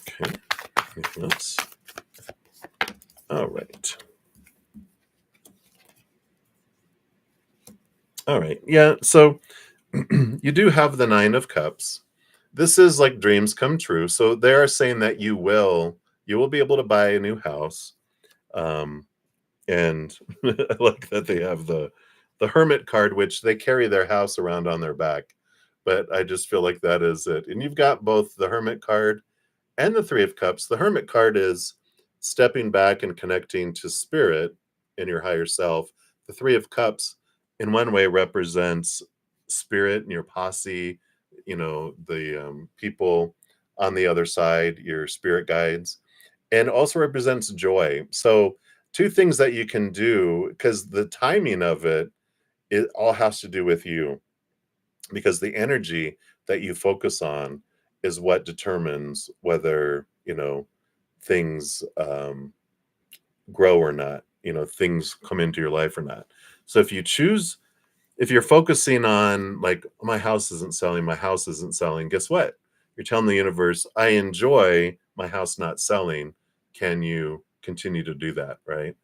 Okay. Anything else? All right. All right. Yeah. So you do have the Nine of Cups. This is like dreams come true. So they are saying that you will be able to buy a new house. And I like that they have the Hermit card, which they carry their house around on their back. But I just feel like that is it. And you've got both the Hermit card and the Three of Cups. The Hermit card is stepping back and connecting to spirit in your higher self. The Three of Cups, in one way, represents spirit and your posse, the people on the other side, your spirit guides, and also represents joy. So, two things that you can do, because the timing of it all has to do with you, because the energy that you focus on is what determines whether things grow or not, things come into your life or not. So if you're focusing on like, my house isn't selling, guess what? You're telling the universe, I enjoy my house not selling. Can you continue to do that, right?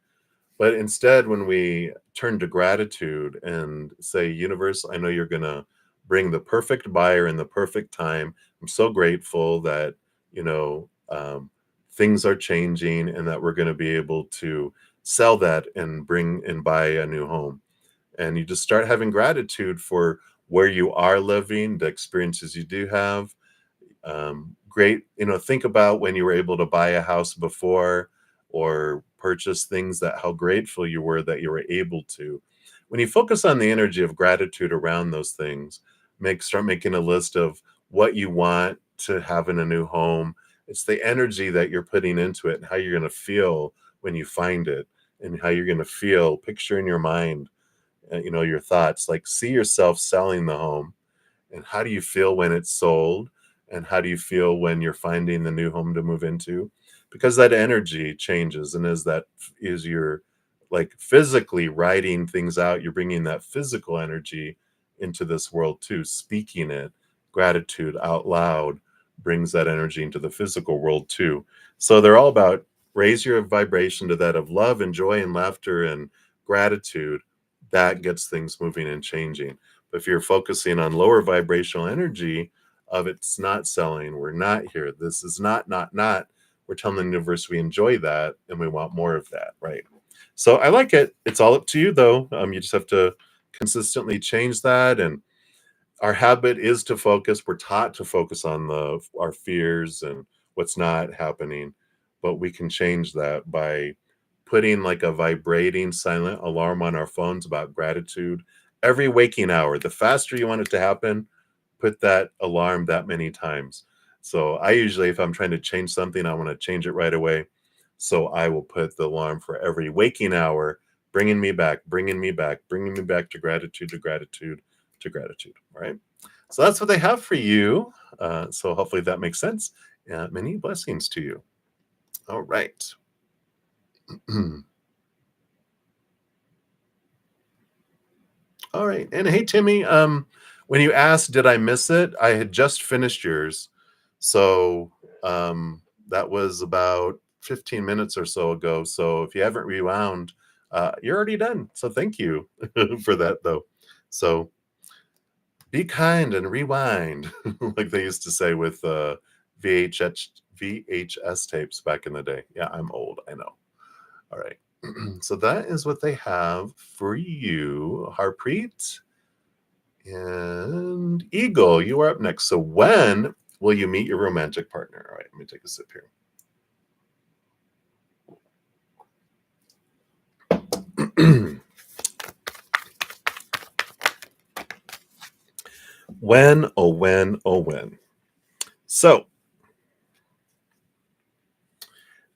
But instead, when we turn to gratitude and say, universe, I know you're going to bring the perfect buyer in the perfect time. I'm so grateful that, things are changing and that we're going to be able to sell that and bring and buy a new home. And you just start having gratitude for where you are living, the experiences you do have. Great, think about when you were able to buy a house before or purchase things, that how grateful you were that you were able to. When you focus on the energy of gratitude around those things, start making a list of what you want to have in a new home. It's the energy that you're putting into it and how you're going to feel when you find it, and how you're going to feel. Picture in your mind, your thoughts, like see yourself selling the home, and how do you feel when it's sold, and how do you feel when you're finding the new home to move into, because that energy changes. And as that is you're like physically writing things out, you're bringing that physical energy into this world too, speaking it. Gratitude out loud brings that energy into the physical world too. So they're all about raise your vibration to that of love and joy and laughter and gratitude. That gets things moving and changing. But if you're focusing on lower vibrational energy of it's not selling, we're not here, this is not, we're telling the universe we enjoy that and we want more of that, right? So I like it. It's all up to you though. You just have to consistently change that. And our habit is to focus. We're taught to focus on our fears and what's not happening, but we can change that by putting like a vibrating silent alarm on our phones about gratitude every waking hour. The faster you want it to happen, put that alarm that many times. So I usually, if I'm trying to change something, I want to change it right away. So I will put the alarm for every waking hour, bringing me back, bringing me back, bringing me back to gratitude, to gratitude, to gratitude. All right. So that's what they have for you. So hopefully that makes sense. Many blessings to you. All right. All right. And hey, Timmy, when you asked, did I miss it? I had just finished yours. So that was about 15 minutes or so ago. So if you haven't rewound, you're already done. So thank you for that, though. So be kind and rewind, like they used to say with VHS tapes back in the day. Yeah, I'm old. I know. All right. So that is what they have for you, Harpreet. And Eagle, you are up next. So when will you meet your romantic partner? All right, let me take a sip here. When, oh when, oh when. So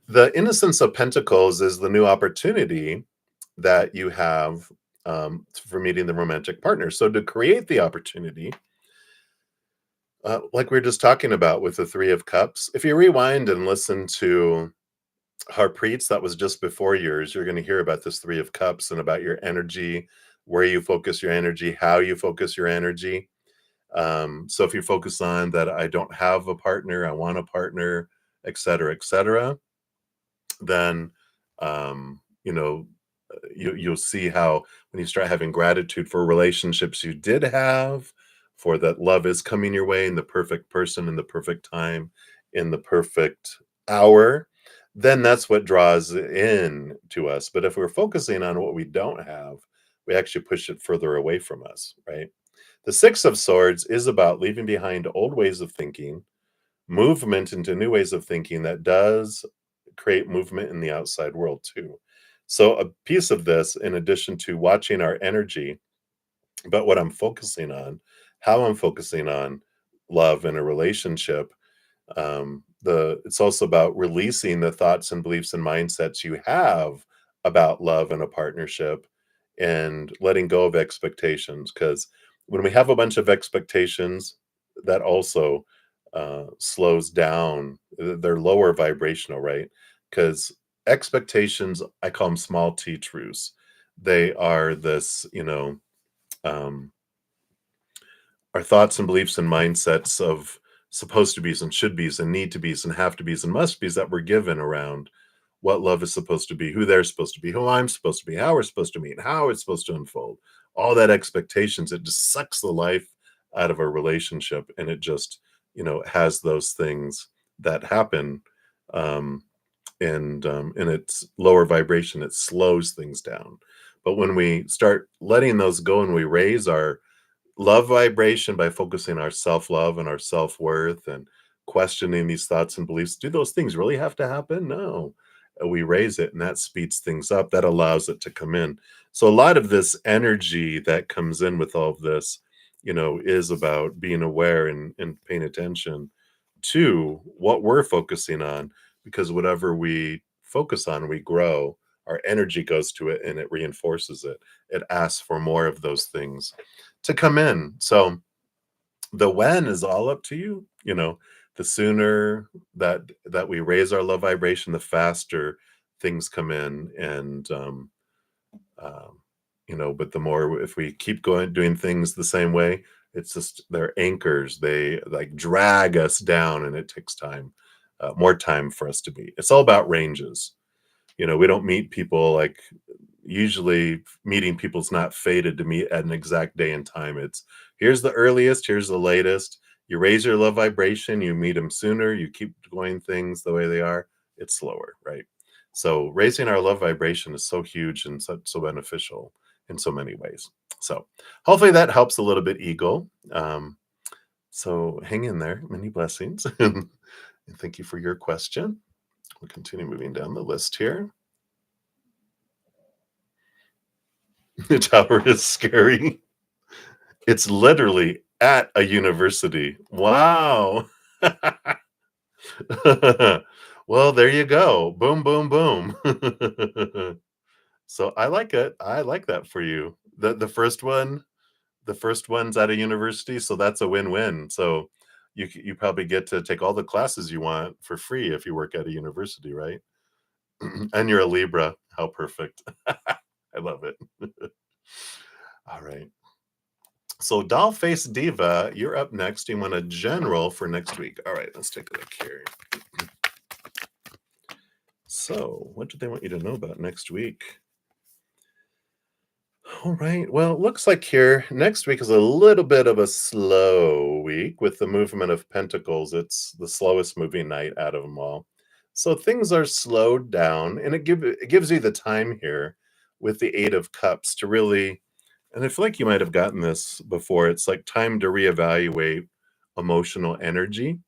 the Innocence of Pentacles is the new opportunity that you have for meeting the romantic partner. So to create the opportunity, like we were just talking about with the Three of Cups, if you rewind and listen to Harpreet's, that was just before yours, you're going to hear about this Three of Cups and about your energy, where you focus your energy, how you focus your energy. So if you focus on that, I don't have a partner, I want a partner, etc., then you'll see how when you start having gratitude for relationships you did have, for that love is coming your way in the perfect person, in the perfect time, in the perfect hour, then that's what draws in to us. But if we're focusing on what we don't have, we actually push it further away from us, right? The Six of Swords is about leaving behind old ways of thinking, movement into new ways of thinking that does create movement in the outside world too. So a piece of this, in addition to watching our energy, but what I'm focusing on, how I'm focusing on love in a relationship, it's also about releasing the thoughts and beliefs and mindsets you have about love and a partnership, and letting go of expectations. Because when we have a bunch of expectations, that also slows down. They're lower vibrational, right? Because expectations, I call them small t truths. They are this, um, our thoughts and beliefs and mindsets of supposed to be's and should be's and need to be's and have to be's and must be's that we're given around what love is supposed to be, who they're supposed to be, who I'm supposed to be, how we're supposed to meet, how it's supposed to unfold. All that expectations, it just sucks the life out of a relationship, and it just, has those things that happen. Um, and it's lower vibration, it slows things down. But when we start letting those go and we raise our love vibration by focusing our self-love and our self-worth and questioning these thoughts and beliefs, do those things really have to happen? No. We raise it and that speeds things up. That allows it to come in. So a lot of this energy that comes in with all of this, is about being aware and paying attention to what we're focusing on, because whatever we focus on, we grow. Our energy goes to it and it reinforces it. It asks for more of those things to come in. So the when is all up to you. The sooner that we raise our love vibration, the faster things come in. And um, but the more, if we keep going doing things the same way, it's just they're anchors. They like drag us down, and it takes time, more time for us to meet. It's all about ranges. We don't meet people like, usually meeting people's not fated to meet at an exact day and time. It's here's the earliest, here's the latest. You raise your love vibration, you meet them sooner, you keep going things the way they are, it's slower, right? So raising our love vibration is so huge and so beneficial in so many ways. So hopefully that helps a little bit, Eagle. So hang in there. Many blessings. And thank you for your question. We'll continue moving down the list here. The tower is scary. It's literally at a university. Wow. Well, there you go. Boom, boom, boom. So I like it. I like that for you. The first one's at a university, so that's a win-win. So you probably get to take all the classes you want for free if you work at a university, right? And you're a Libra. How perfect. I love it. All right. So Dollface Diva, you're up next. You want a general for next week. All right, let's take a look here. So what do they want you to know about next week? All right. Well, it looks like here next week is a little bit of a slow week with the movement of Pentacles. It's the slowest moving night out of them all. So things are slowed down, and it gives you the time here with the Eight of Cups to really, and I feel like you might have gotten this before. It's like time to reevaluate emotional energy.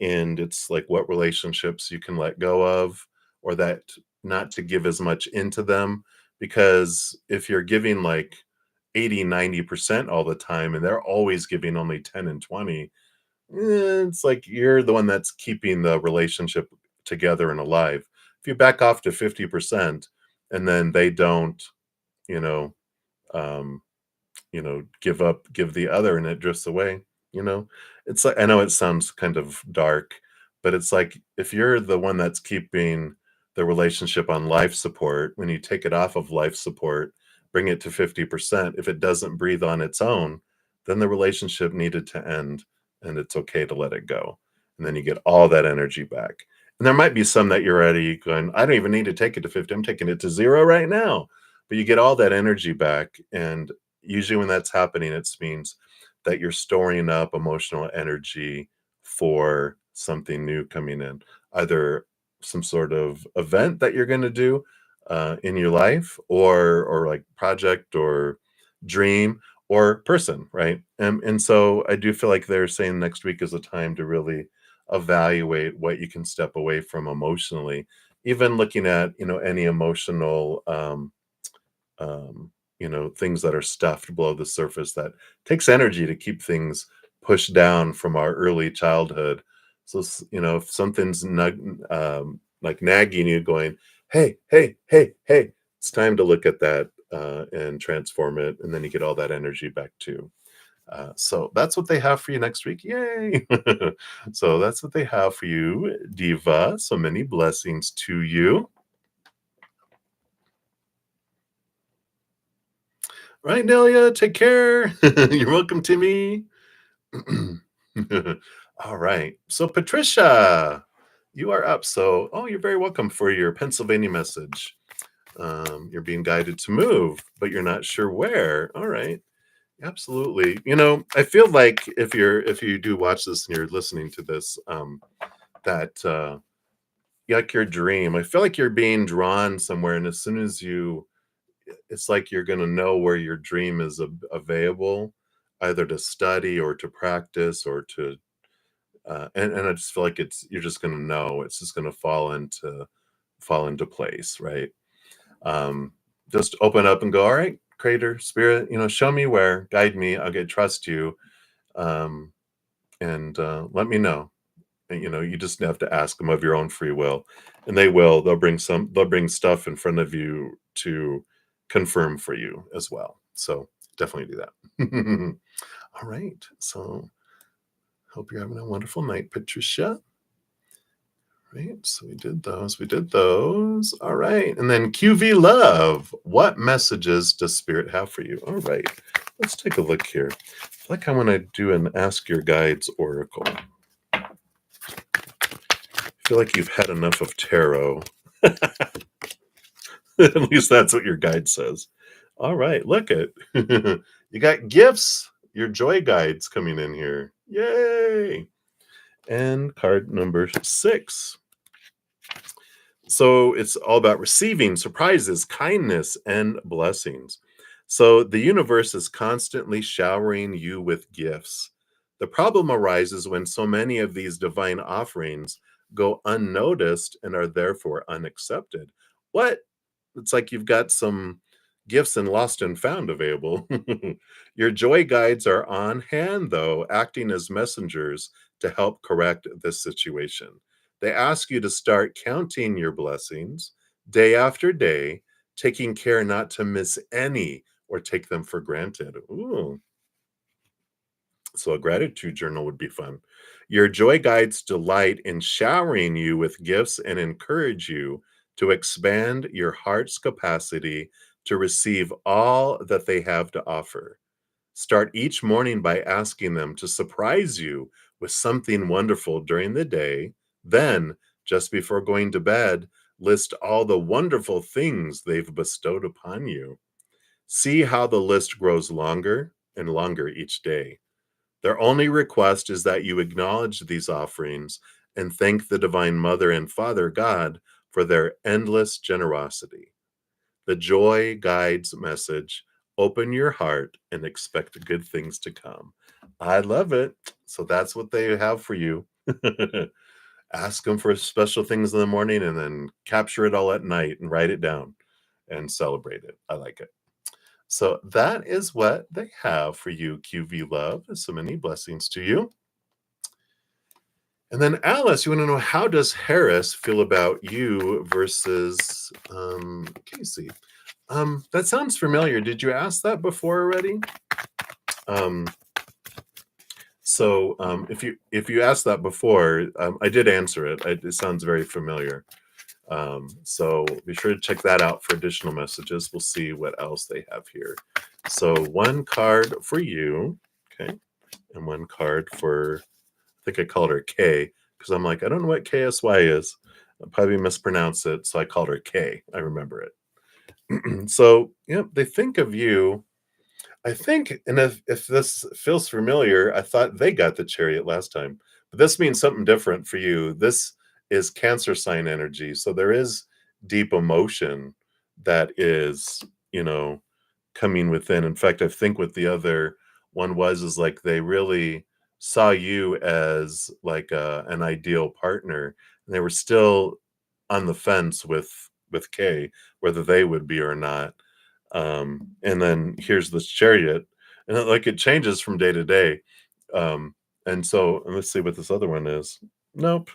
And it's like what relationships you can let go of, or that not to give as much into them. Because if you're giving like 80-90% all the time and they're always giving only 10 and 20, it's like you're the one that's keeping the relationship together and alive. If you back off to 50% and then they don't, you know um give the other and it drifts away, you know? It's like, I know it sounds kind of dark, but it's like if you're the one that's keeping the relationship on life support, when you take it off of life support, bring it to 50%, if it doesn't breathe on its own, then the relationship needed to end, and it's okay to let it go. And then you get all that energy back. And there might be some that you're already going, I don't even need to take it to 50. I'm taking it to 0 right now. But you get all that energy back, and usually when that's happening, it means that you're storing up emotional energy for something new coming in, either some sort of event that you're going to do in your life, or like project or dream or person, right? And so I do feel like they're saying next week is a time to really evaluate what you can step away from emotionally, even looking at any emotional things that are stuffed below the surface that takes energy to keep things pushed down from our early childhood. So, if something's like nagging you, going, hey, hey, hey, hey, it's time to look at that and transform it. And then you get all that energy back too. So that's what they have for you next week. Yay! So that's what they have for you, Diva. So many blessings to you. Right, Delia, take care. You're welcome, Timmy. All right. So, Patricia, you are up. So, you're very welcome for your Pennsylvania message. You're being guided to move, but you're not sure where. All right. Absolutely. I feel like if you do watch this and you're listening to this, that like your dream. I feel like you're being drawn somewhere, and as soon as it's like you're gonna know where your dream is available, either to study or to practice or to, and I just feel like you're just gonna know. It's just gonna fall into place, right? Um, just open up and go, all right, Creator, Spirit, show me where, guide me. I'll get trust you, um, and let me know. And, you just have to ask them of your own free will, and they will. They'll bring stuff in front of you to confirm for you as well. So definitely do that. All right. So hope you're having a wonderful night, Patricia. Right. So we did those. We did those. All right. And then QV Love. What messages does Spirit have for you? All right. Let's take a look here. I feel like I want to do an Ask Your Guides Oracle. I feel like you've had enough of tarot. At least that's what your guide says. All right. Look at you got gifts. Your joy guides coming in here. Yay. And card number 6. So it's all about receiving surprises, kindness, and blessings. So the universe is constantly showering you with gifts. The problem arises when so many of these divine offerings go unnoticed and are therefore unaccepted. What? It's like you've got some gifts and lost and found available. Your joy guides are on hand, though, acting as messengers to help correct this situation. They ask you to start counting your blessings day after day, taking care not to miss any or take them for granted. Ooh. So a gratitude journal would be fun. Your joy guides delight in showering you with gifts and encourage you to expand your heart's capacity to receive all that they have to offer. Start each morning by asking them to surprise you with something wonderful during the day. Then, just before going to bed, list all the wonderful things they've bestowed upon you. See how the list grows longer and longer each day. Their only request is that you acknowledge these offerings and thank the Divine Mother and Father God for their endless generosity. The joy guides message: open your heart and expect good things to come. I love it. So that's what they have for you. Ask them for special things in the morning and then capture it all at night and write it down and celebrate it. I like it. So that is what they have for you, QV Love. So many blessings to you. And then Alice, you want to know, how does Harris feel about you versus Casey? That sounds familiar. Did you ask that before already? If you asked that before, I did answer it. It sounds very familiar. So be sure to check that out for additional messages. We'll see what else they have here. So one card for you, okay, and one card for, I think I called her K, because I'm like, I don't know what KSY is. I probably mispronounced it, so I called her K. I remember it. So, yeah, they think of you, I think, and if this feels familiar, I thought they got the chariot last time, but this means something different for you. This is Cancer sign energy. So there is deep emotion that is, coming within. In fact, I think what the other one is like they really saw you as like an ideal partner, and they were still on the fence with Kay, whether they would be or not. And then here's this chariot, and it changes from day to day. And let's see what this other one is. Nope.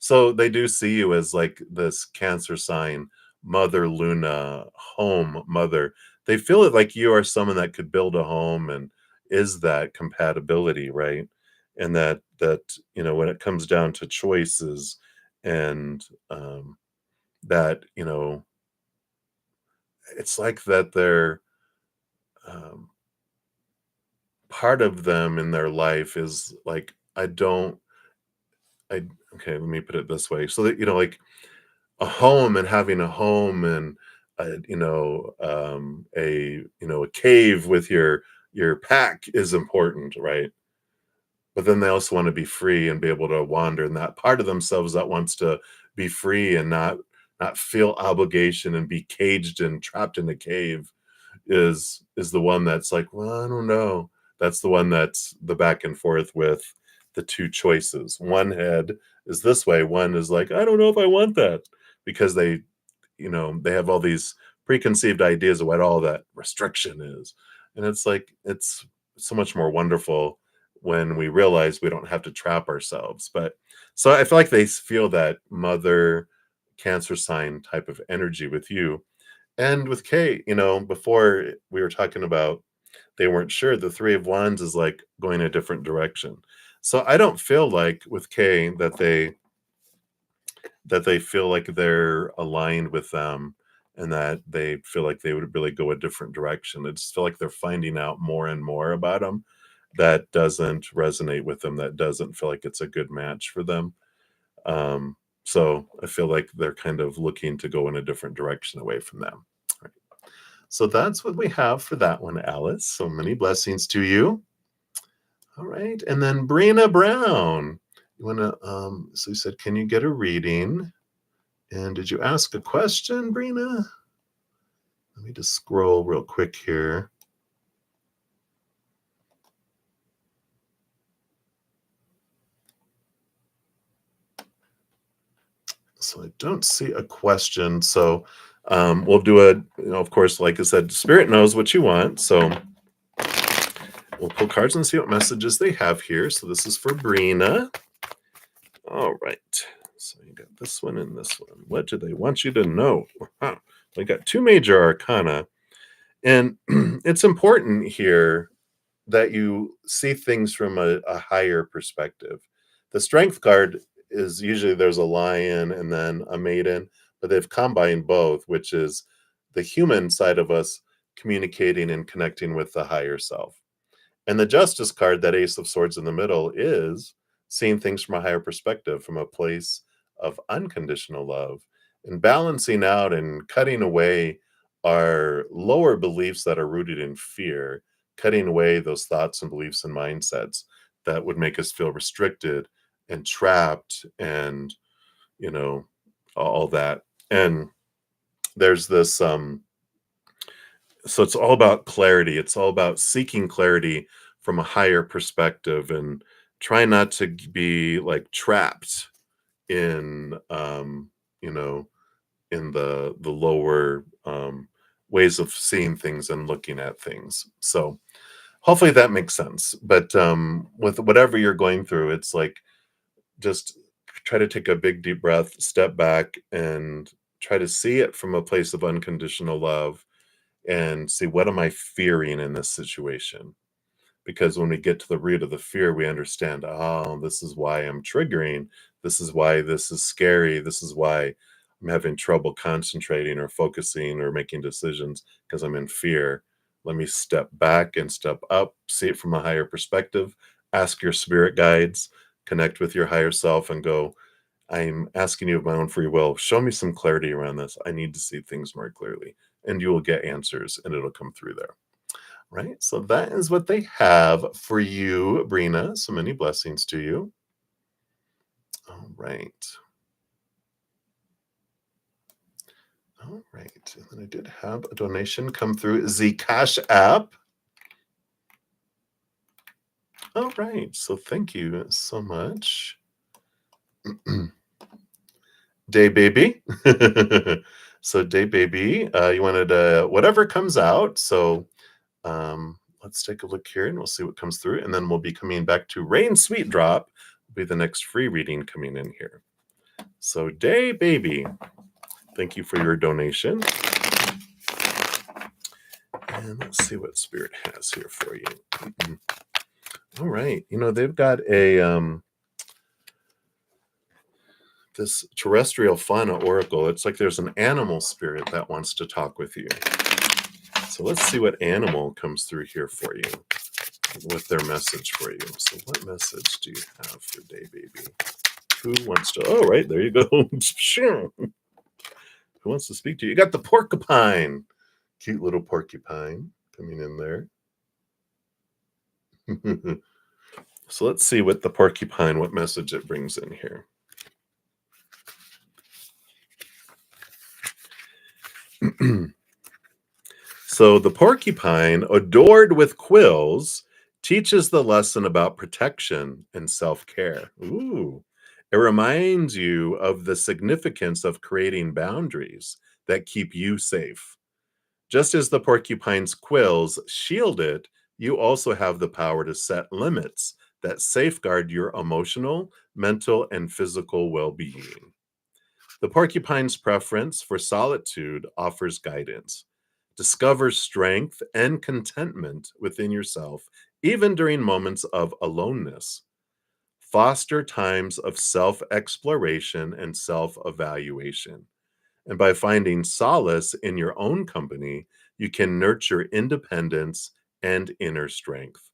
So they do see you as like this Cancer sign, Mother Luna, home mother. They feel it like you are someone that could build a home and is that compatibility, right? And that when it comes down to choices and that it's like that they're part of them in their life is like, I okay, let me put it this way. So that, like a home and having a home and a cave with your pack is important, right? but then they also want to be free and be able to wander. And that part of themselves that wants to be free and not feel obligation and be caged and trapped in a cave is the one that's like, well, I don't know. That's the one that's the back and forth with the two choices. One head is this way, one is like, I don't know if I want that, because they have all these preconceived ideas of what all that restriction is. And it's like, it's so much more wonderful when we realize we don't have to trap ourselves. But so I feel like they feel that mother Cancer sign type of energy with you. And with Kate, before we were talking about they weren't sure, the Three of Wands is like going a different direction. So I don't feel like with Kay that they feel like they're aligned with them and that they feel like they would really go a different direction. I just feel like they're finding out more and more about them that doesn't resonate with them, that doesn't feel like it's a good match for them. So I feel like they're kind of looking to go in a different direction away from them. Right. So that's what we have for that one, Alice. So many blessings to you. All right. And then Brina Brown. You want to, so you said, can you get a reading? And did you ask a question, Brina? Let me just scroll real quick here. So I don't see a question. So we'll do of course, like I said, Spirit knows what you want. So we'll pull cards and see what messages they have here. So this is for Brina. All right. So you got this one and this one. What do they want you to know? Huh. We got two major arcana. And it's important here that you see things from a higher perspective. The strength card is usually there's a lion and then a maiden, but they've combined both, which is the human side of us communicating and connecting with the higher self. And the justice card, that ace of swords in the middle, is seeing things from a higher perspective, from a place of unconditional love, and balancing out and cutting away our lower beliefs that are rooted in fear, cutting away those thoughts and beliefs and mindsets that would make us feel restricted and trapped and, all that. And there's this, so it's all about clarity. It's all about seeking clarity from a higher perspective and try not to be like trapped in, in the lower ways of seeing things and looking at things. So hopefully that makes sense. But with whatever you're going through, it's like just try to take a big deep breath, step back, and try to see it from a place of unconditional love and see, what am I fearing in this situation? Because when we get to the root of the fear, we understand, oh, this is why I'm triggering. This is why this is scary. This is why I'm having trouble concentrating or focusing or making decisions, because I'm in fear. Let me step back and step up, see it from a higher perspective, ask your spirit guides, connect with your higher self, and go, I'm asking you of my own free will. Show me some clarity around this. I need to see things more clearly. And you will get answers and it'll come through there. Right. So that is what they have for you, Brina. So many blessings to you. All right. All right. And then I did have a donation come through the CashApp. All right. So thank you so much. Day Baby. So Day Baby, you wanted whatever comes out. So let's take a look here and we'll see what comes through. And then we'll be coming back to Rain Sweet Drop, will be the next free reading coming in here. So Day Baby, thank you for your donation. And let's see what Spirit has here for you. All right. They've got a this terrestrial fauna oracle. It's like there's an animal spirit that wants to talk with you. So let's see what animal comes through here for you with their message for you. So what message do you have for Day Baby? Who wants to? Oh, right, there you go. Sure. Who wants to speak to you? You got the porcupine. Cute little porcupine coming in there. So let's see what the porcupine, what message it brings in here. So the porcupine, adored with quills, teaches the lesson about protection and self-care. Ooh. It reminds you of the significance of creating boundaries that keep you safe. Just as the porcupine's quills shield it, you also have the power to set limits that safeguard your emotional, mental, and physical well-being. The porcupine's preference for solitude offers guidance. Discover strength and contentment within yourself, even during moments of aloneness. Foster times of self exploration and self evaluation. And by finding solace in your own company, you can nurture independence and inner strength.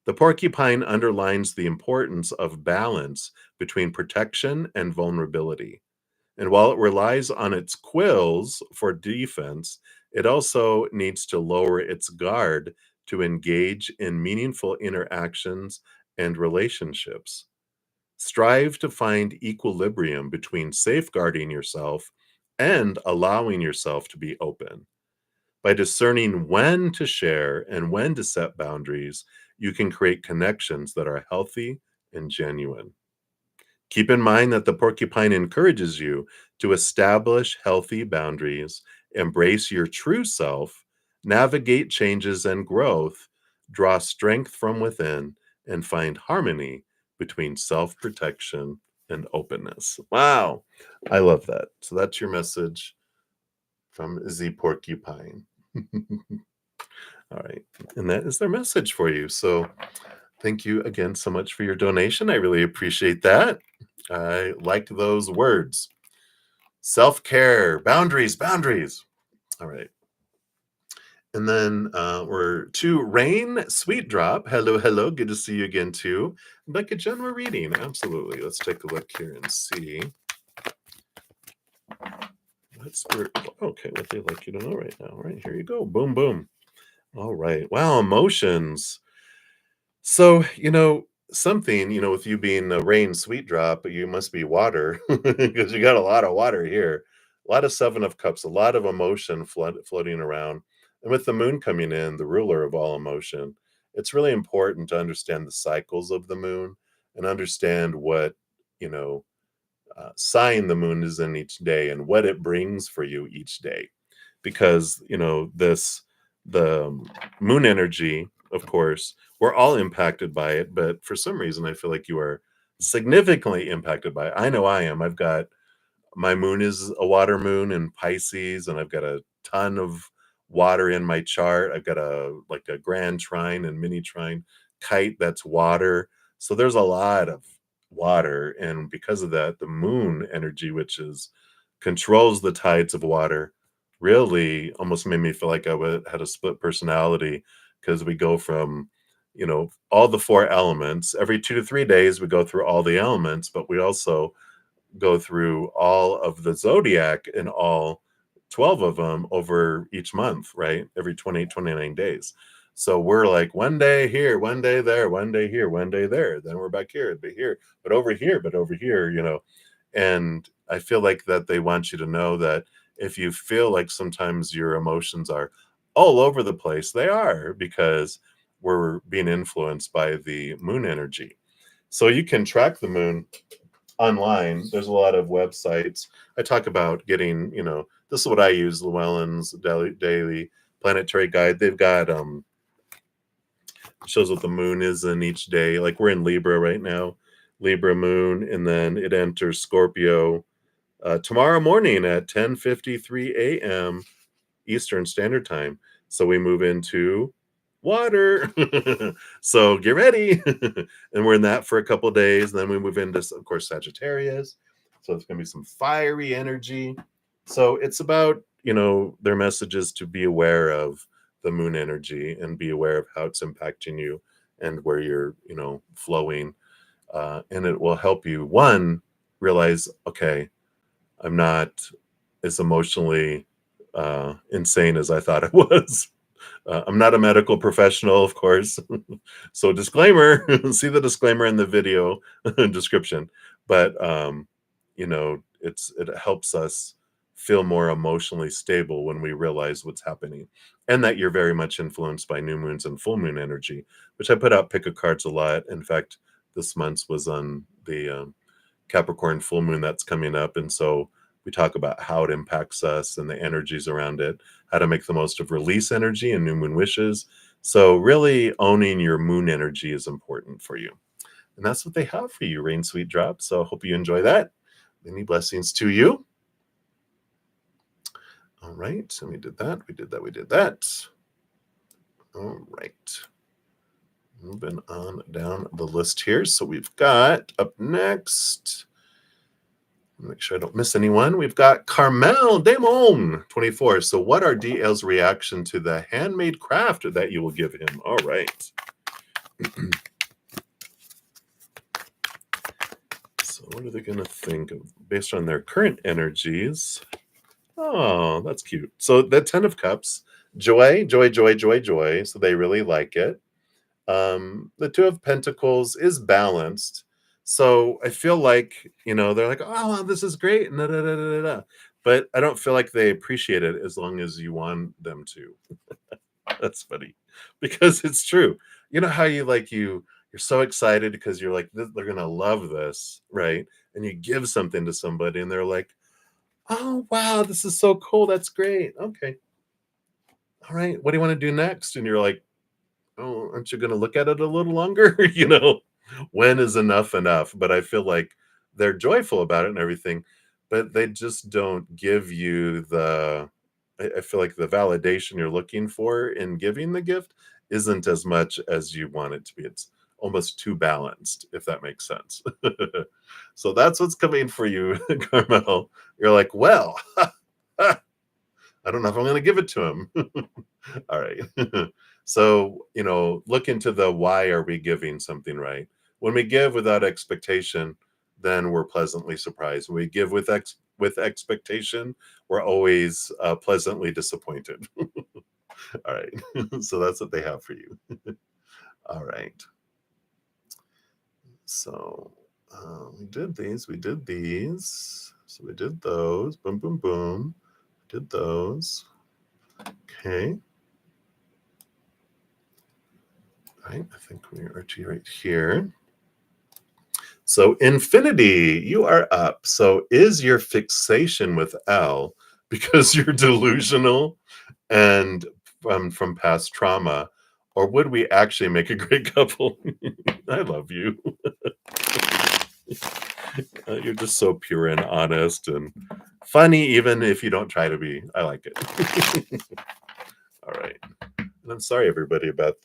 The porcupine underlines the importance of balance between protection and vulnerability. And while it relies on its quills for defense, it also needs to lower its guard to engage in meaningful interactions and relationships. Strive to find equilibrium between safeguarding yourself and allowing yourself to be open. By discerning when to share and when to set boundaries, you can create connections that are healthy and genuine. Keep in mind that the porcupine encourages you to establish healthy boundaries, embrace your true self, navigate changes and growth, draw strength from within, and find harmony between self protection and openness. Wow, I love that. So that's your message from the porcupine. All right, and that is their message for you. So thank you again so much for your donation. I really appreciate that. I liked those words. Self-care, boundaries, boundaries. All right. And then we're to Rain Sweet Drop. Hello, hello. Good to see you again, too. Like a general reading. Absolutely. Let's take a look here and see. Okay, what they'd like you to know right now. All right, here you go. Boom, boom. All right. Wow, emotions. So, something, with you being a rain sweet drop, you must be water because you got a lot of water here. A lot of Seven of Cups, a lot of emotion floating around. And with the moon coming in, the ruler of all emotion, it's really important to understand the cycles of the moon and understand what, you know, sign the moon is in each day and what it brings for you each day. Because, the moon energy, of course, we're all impacted by it, but for some reason, I feel like you are significantly impacted by it. I know I am. I've got my moon is a water moon in Pisces, and I've got a ton of water in my chart. I've got a grand trine and mini trine kite that's water. So there's a lot of water, and because of that, the moon energy, which is controls the tides of water, really almost made me feel like had a split personality because we go from all the four elements every 2 to 3 days. We go through all the elements, but we also go through all of the zodiac and all 12 of them over each month, right? Every 29 days. So we're like one day here, one day there, one day here, one day there. Then we're back here, but here, but over here. And I feel like that they want you to know that if you feel like sometimes your emotions are all over the place, they are because we're being influenced by the moon energy. So you can track the moon online. There's a lot of websites. I talk about getting, this is what I use, Llewellyn's Daily Planetary Guide. They've got shows what the moon is in each day. Like we're in Libra right now, Libra moon, and then it enters Scorpio tomorrow morning at 10:53 a.m. Eastern Standard Time. So we move into water. So get ready. And we're in that for a couple days. And then we move into, of course, Sagittarius. So it's going to be some fiery energy. So it's about, their messages to be aware of the moon energy and be aware of how it's impacting you and where you're, flowing. And it will help you, one, realize, okay, I'm not as emotionally insane as I thought I was. I'm not a medical professional, of course. So disclaimer, see the disclaimer in the video description. But it helps us feel more emotionally stable when we realize what's happening, and that you're very much influenced by new moons and full moon energy, which I put out pick of cards a lot. In fact, this month's was on the Capricorn full moon that's coming up, and so we talk about how it impacts us and the energies around it, how to make the most of release energy and new moon wishes. So really owning your moon energy is important for you. And that's what they have for you, Rain Sweet Drop. So I hope you enjoy that. Many blessings to you. All right. So we did that. We did that. We did that. All right. Moving on down the list here. So we've got up next, make sure I don't miss anyone. We've got Carmel Damon 24. So what are DL's reaction to the handmade craft that you will give him? All right. So what are they going to think of based on their current energies? Oh, that's cute. So the 10 of Cups, joy, joy, joy, joy, joy. So they really like it. The 2 of Pentacles is balanced. So I feel like, they're like, oh, this is great. Da, da, da, da, da. But I don't feel like they appreciate it as long as you want them to. That's funny because it's true. You know how you're so excited because you're like, they're going to love this, right? And you give something to somebody and they're like, oh, wow, this is so cool. That's great. Okay. All right. What do you want to do next? And you're like, oh, aren't you going to look at it a little longer? When is enough enough? But I feel like they're joyful about it and everything, but they just don't give you I feel like the validation you're looking for in giving the gift isn't as much as you want it to be. It's almost too balanced, if that makes sense. So that's what's coming for you, Carmel. You're like, well, I don't know if I'm going to give it to him. All right. So, look into the why are we giving something, right? When we give without expectation, then we're pleasantly surprised. When we give with expectation, we're always pleasantly disappointed. All right. So that's what they have for you. All right. So we did these. So we did those. Boom, boom, boom. Did those. Okay. Right, I think we are right here. So infinity, you are up. So is your fixation with L because you're delusional and from past trauma, or would we actually make a great couple? I love you. You're just so pure and honest and funny, even if you don't try to be. I like it. All right. And I'm sorry, everybody, about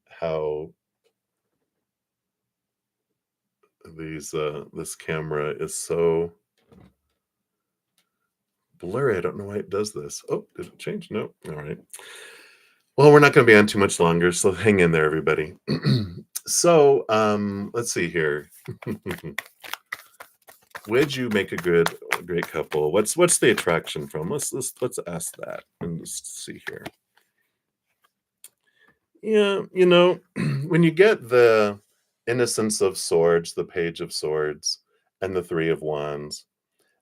how this camera is so blurry. I don't know why it does this. Oh, did it change? No. All right. Well, we're not going to be on too much longer, so hang in there, everybody. So let's see here. Would you make a great couple? What's the attraction from? Let's ask that and just see here. Yeah, when you get the Innocence of Swords, the Page of Swords, and the Three of Wands,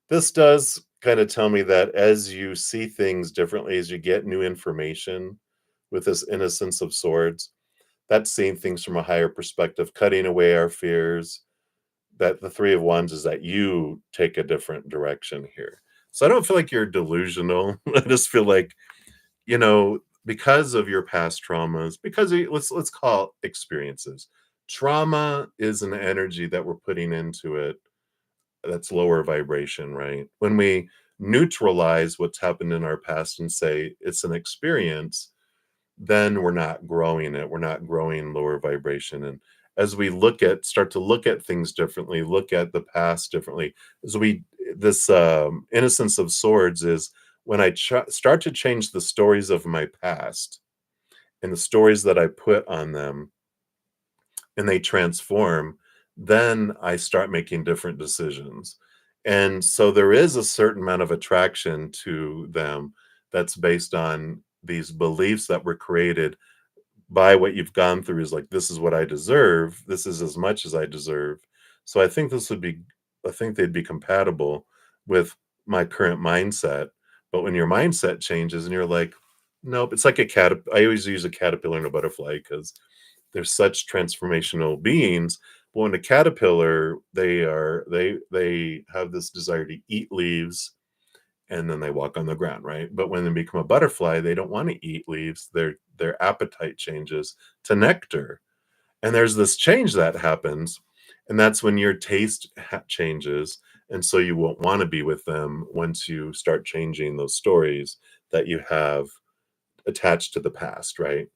this does kind of tell me that as you see things differently, as you get new information with this Innocence of Swords, that's seeing things from a higher perspective, cutting away our fears. That the Three of Wands is that you take a different direction here. So I don't feel like you're delusional. I just feel like, because of your past traumas, because let's call it experiences. Trauma is an energy that we're putting into it that's lower vibration, right? When we neutralize what's happened in our past and say it's an experience, then we're not growing it. We're not growing lower vibration. And as we start to look at things differently, look at the past differently, this Innocence of Swords is when I start to change the stories of my past and the stories that I put on them, and they transform, then I start making different decisions. And so there is a certain amount of attraction to them that's based on these beliefs that were created by what you've gone through is like, this is what I deserve. This is as much as I deserve. So I think they'd be compatible with my current mindset. But when your mindset changes and you're like, nope, it's like I always use a caterpillar and a butterfly because they're such transformational beings. But when a caterpillar, they have this desire to eat leaves and then they walk on the ground, right? But when they become a butterfly, they don't want to eat leaves. Their appetite changes to nectar. And there's this change that happens, and that's when your taste changes, and so you won't want to be with them once you start changing those stories that you have attached to the past, right?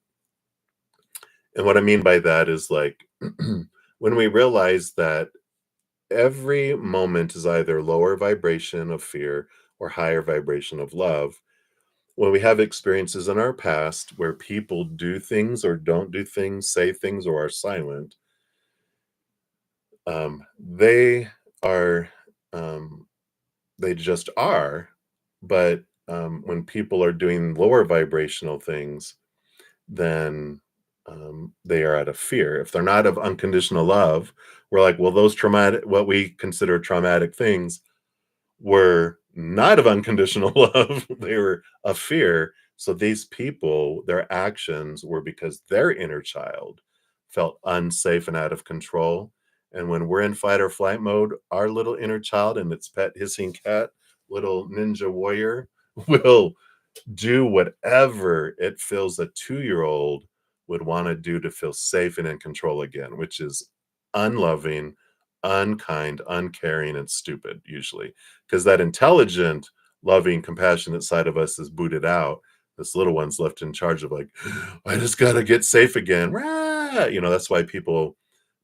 And what I mean by that is like when we realize that every moment is either lower vibration of fear or higher vibration of love. When we have experiences in our past where people do things or don't do things, say things or are silent, they are, um, they just are. But when people are doing lower vibrational things, then they are out of fear. If they're not of unconditional love, we're like, well, those traumatic, what we consider traumatic things, were not of unconditional love, they were of fear. So these people, their actions were because their inner child felt unsafe and out of control. And when we're in fight or flight mode, our little inner child and its pet hissing cat, little ninja warrior, will do whatever it feels a 2-year-old would want to do to feel safe and in control again, which is unloving, unkind, uncaring, and stupid, usually. Because that intelligent, loving, compassionate side of us is booted out. This little one's left in charge of, like, I just got to get safe again. Rah! That's why people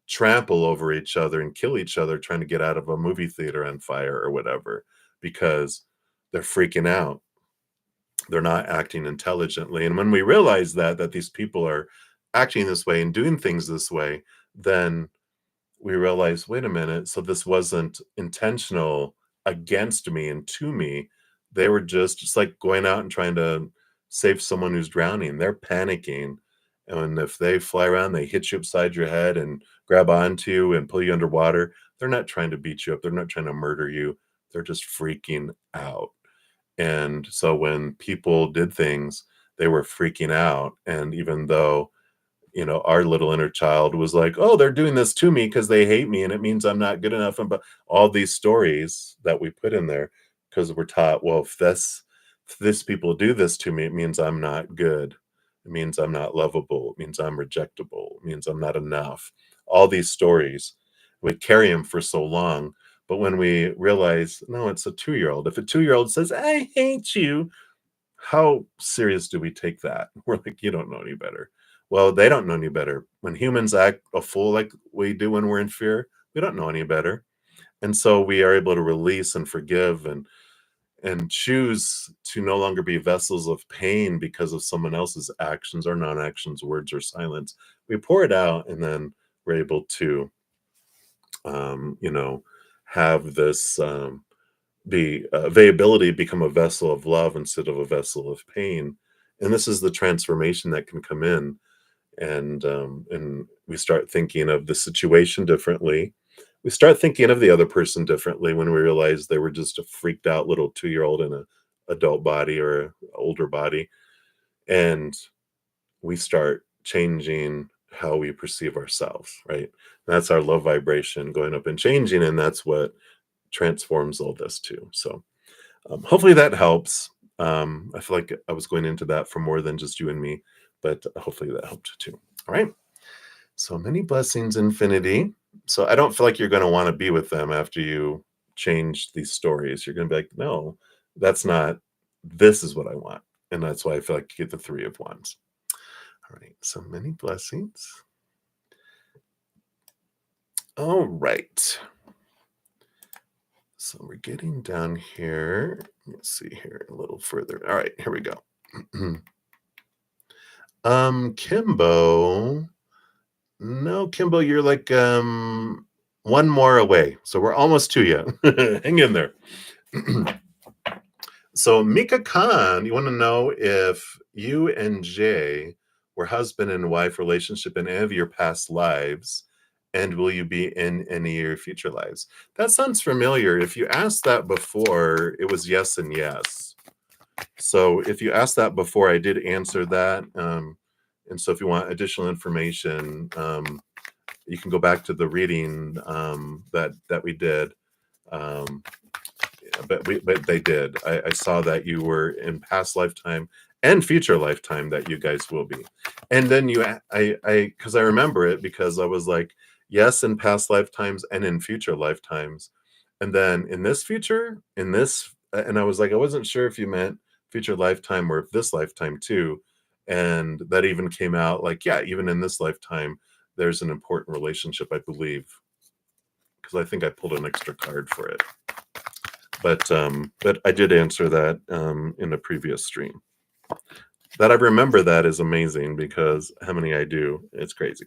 trample over each other and kill each other trying to get out of a movie theater on fire or whatever, because they're freaking out, they're not acting intelligently. And when we realize that these people are acting this way and doing things this way, then we realize, wait a minute, so this wasn't intentional against me and to me. They were just like going out and trying to save someone who's drowning. They're panicking. And if they fly around, they hit you upside your head and grab onto you and pull you underwater. They're not trying to beat you up. They're not trying to murder you. They're just freaking out. And so when people did things, they were freaking out. And even though, our little inner child was like, oh, they're doing this to me because they hate me and it means I'm not good enough. And but all these stories that we put in there, because we're taught, well, if this people do this to me, it means I'm not good. It means I'm not lovable. It means I'm rejectable. It means I'm not enough. All these stories, we carry them for so long. But when we realize, no, it's a 2-year-old. If a 2-year-old says, I hate you, how serious do we take that? We're like, you don't know any better. Well, they don't know any better. When humans act a fool like we do when we're in fear, we don't know any better. And so we are able to release and forgive and choose to no longer be vessels of pain because of someone else's actions or non-actions, words or silence. We pour it out, and then we're able to you know, have this be availability become a vessel of love instead of a vessel of pain. And this is the transformation that can come in, and we start thinking of the situation differently. We start thinking of the other person differently when we realize they were just a freaked out little 2-year-old in a adult body or a older body, and we start changing how we perceive ourselves, right? That's our low vibration going up and changing, and that's what transforms all this too. So hopefully that helps. I feel like I was going into that for more than just you and me, but hopefully that helped too. All right. So many blessings, infinity. So I don't feel like you're going to want to be with them after you change these stories. You're going to be like, no, that's not, this is what I want. And that's why I feel like you get the 3 of Wands. All right. So many blessings. All right. So we're getting down here. Let's see here a little further. All right, here we go. Kimbo. No, Kimbo, you're like one more away. So we're almost to you. Hang in there. So Mika Khan, you want to know if you and Jay were husband and wife relationship in any of your past lives, and will you be in any of your future lives? That sounds familiar. If you asked that before, it was yes and yes. So if you asked that before, I did answer that. And so if you want additional information, you can go back to the reading that we did. Um, but they did. I saw that you were in past lifetime and future lifetime that you guys will be. And then because I remember it because I was like, yes, in past lifetimes and in future lifetimes. And then in this future, and I was like, I wasn't sure if you meant future lifetime or if this lifetime too. And that even came out like, yeah, even in this lifetime, there's an important relationship, I believe, because I think I pulled an extra card for it. But I did answer that in a previous stream. That I remember that is amazing because how many I do, it's crazy.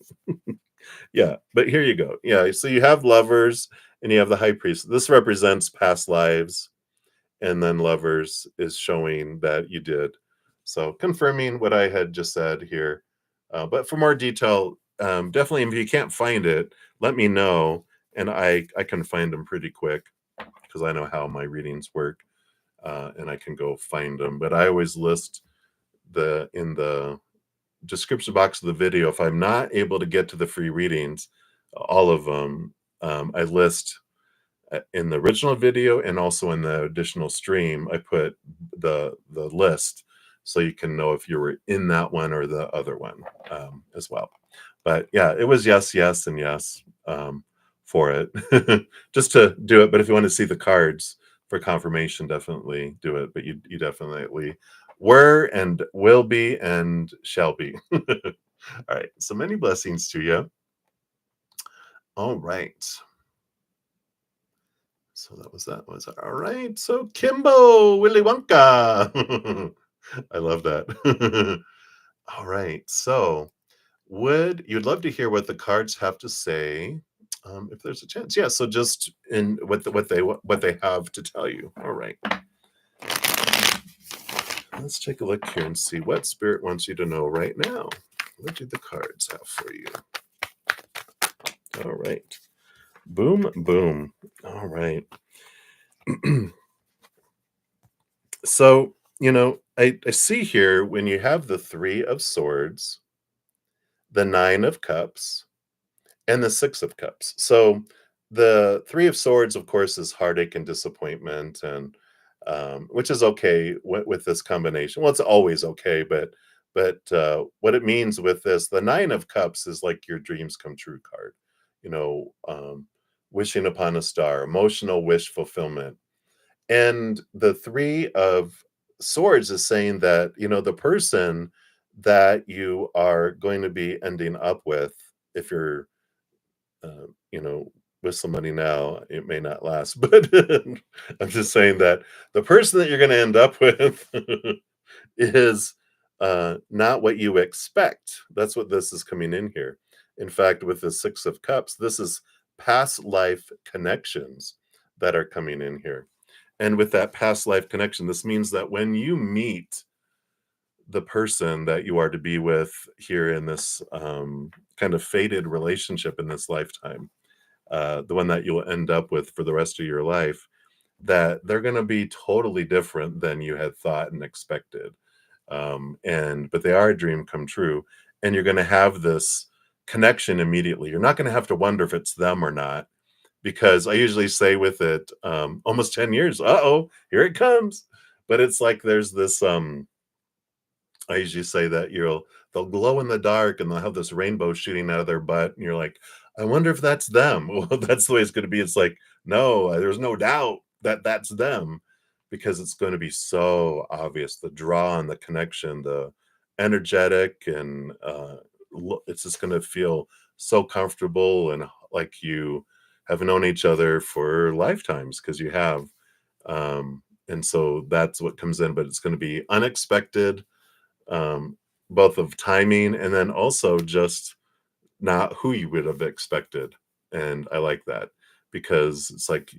Yeah, but here you go. Yeah, so you have lovers and you have the high priest. This represents past lives, and then lovers is showing that you did. So confirming what I had just said here. But for more detail, definitely if you can't find it, let me know, and I can find them pretty quick because I know how my readings work. And I can go find them. But I always list in the description box of the video. If I'm not able to get to the free readings, all of them, I list in the original video and also in the additional stream. I put the list so you can know if you were in that one or the other one as well. But yeah, it was yes, yes, and yes for it, just to do it. But if you want to see the cards for confirmation, definitely do it. But you definitely were and will be and shall be. All right. So many blessings to you. All right. So that was that. Was all right. So Kimbo Willy Wonka. I love that. All right. So would you'd love to hear what the cards have to say if there's a chance? Yeah. So just in what they have to tell you. All right. Let's take a look here and see what Spirit wants you to know right now. What do the cards have for you? All right. Boom, boom. All right. So, I see here when you have the Three of Swords, the Nine of Cups, and the Six of Cups. So the Three of Swords, of course, is heartache and disappointment, and which is okay with this combination. Well, it's always okay, but what it means with this, the Nine of Cups is like your dreams come true card. You know, wishing upon a star, emotional wish fulfillment, and the Three of Swords is saying that the person that you are going to be ending up with, if you're uh, you know, with somebody now, it may not last, but I'm just saying that the person that you're going to end up with is not what you expect. That's what this is coming in here. In fact, with the Six of Cups, this is past life connections that are coming in here. And with that past life connection, this means that when you meet the person that you are to be with here in this kind of fated relationship in this lifetime, the one that you'll end up with for the rest of your life, that they're going to be totally different than you had thought and expected. But they are a dream come true, and you're going to have this connection immediately. You're not going to have to wonder if it's them or not, because I usually say with it, almost 10 years, uh-oh, here it comes. But it's like there's this I usually say that they'll glow in the dark and they'll have this rainbow shooting out of their butt, and you're like, I wonder if that's them. Well, that's the way it's going to be. It's like, no, there's no doubt that that's them, because it's going to be so obvious, the draw and the connection, the energetic, and it's just going to feel so comfortable and like you have known each other for lifetimes, because you have. And so that's what comes in, but it's going to be unexpected, um, both of timing and then also just not who you would have expected. And I like that, because it's like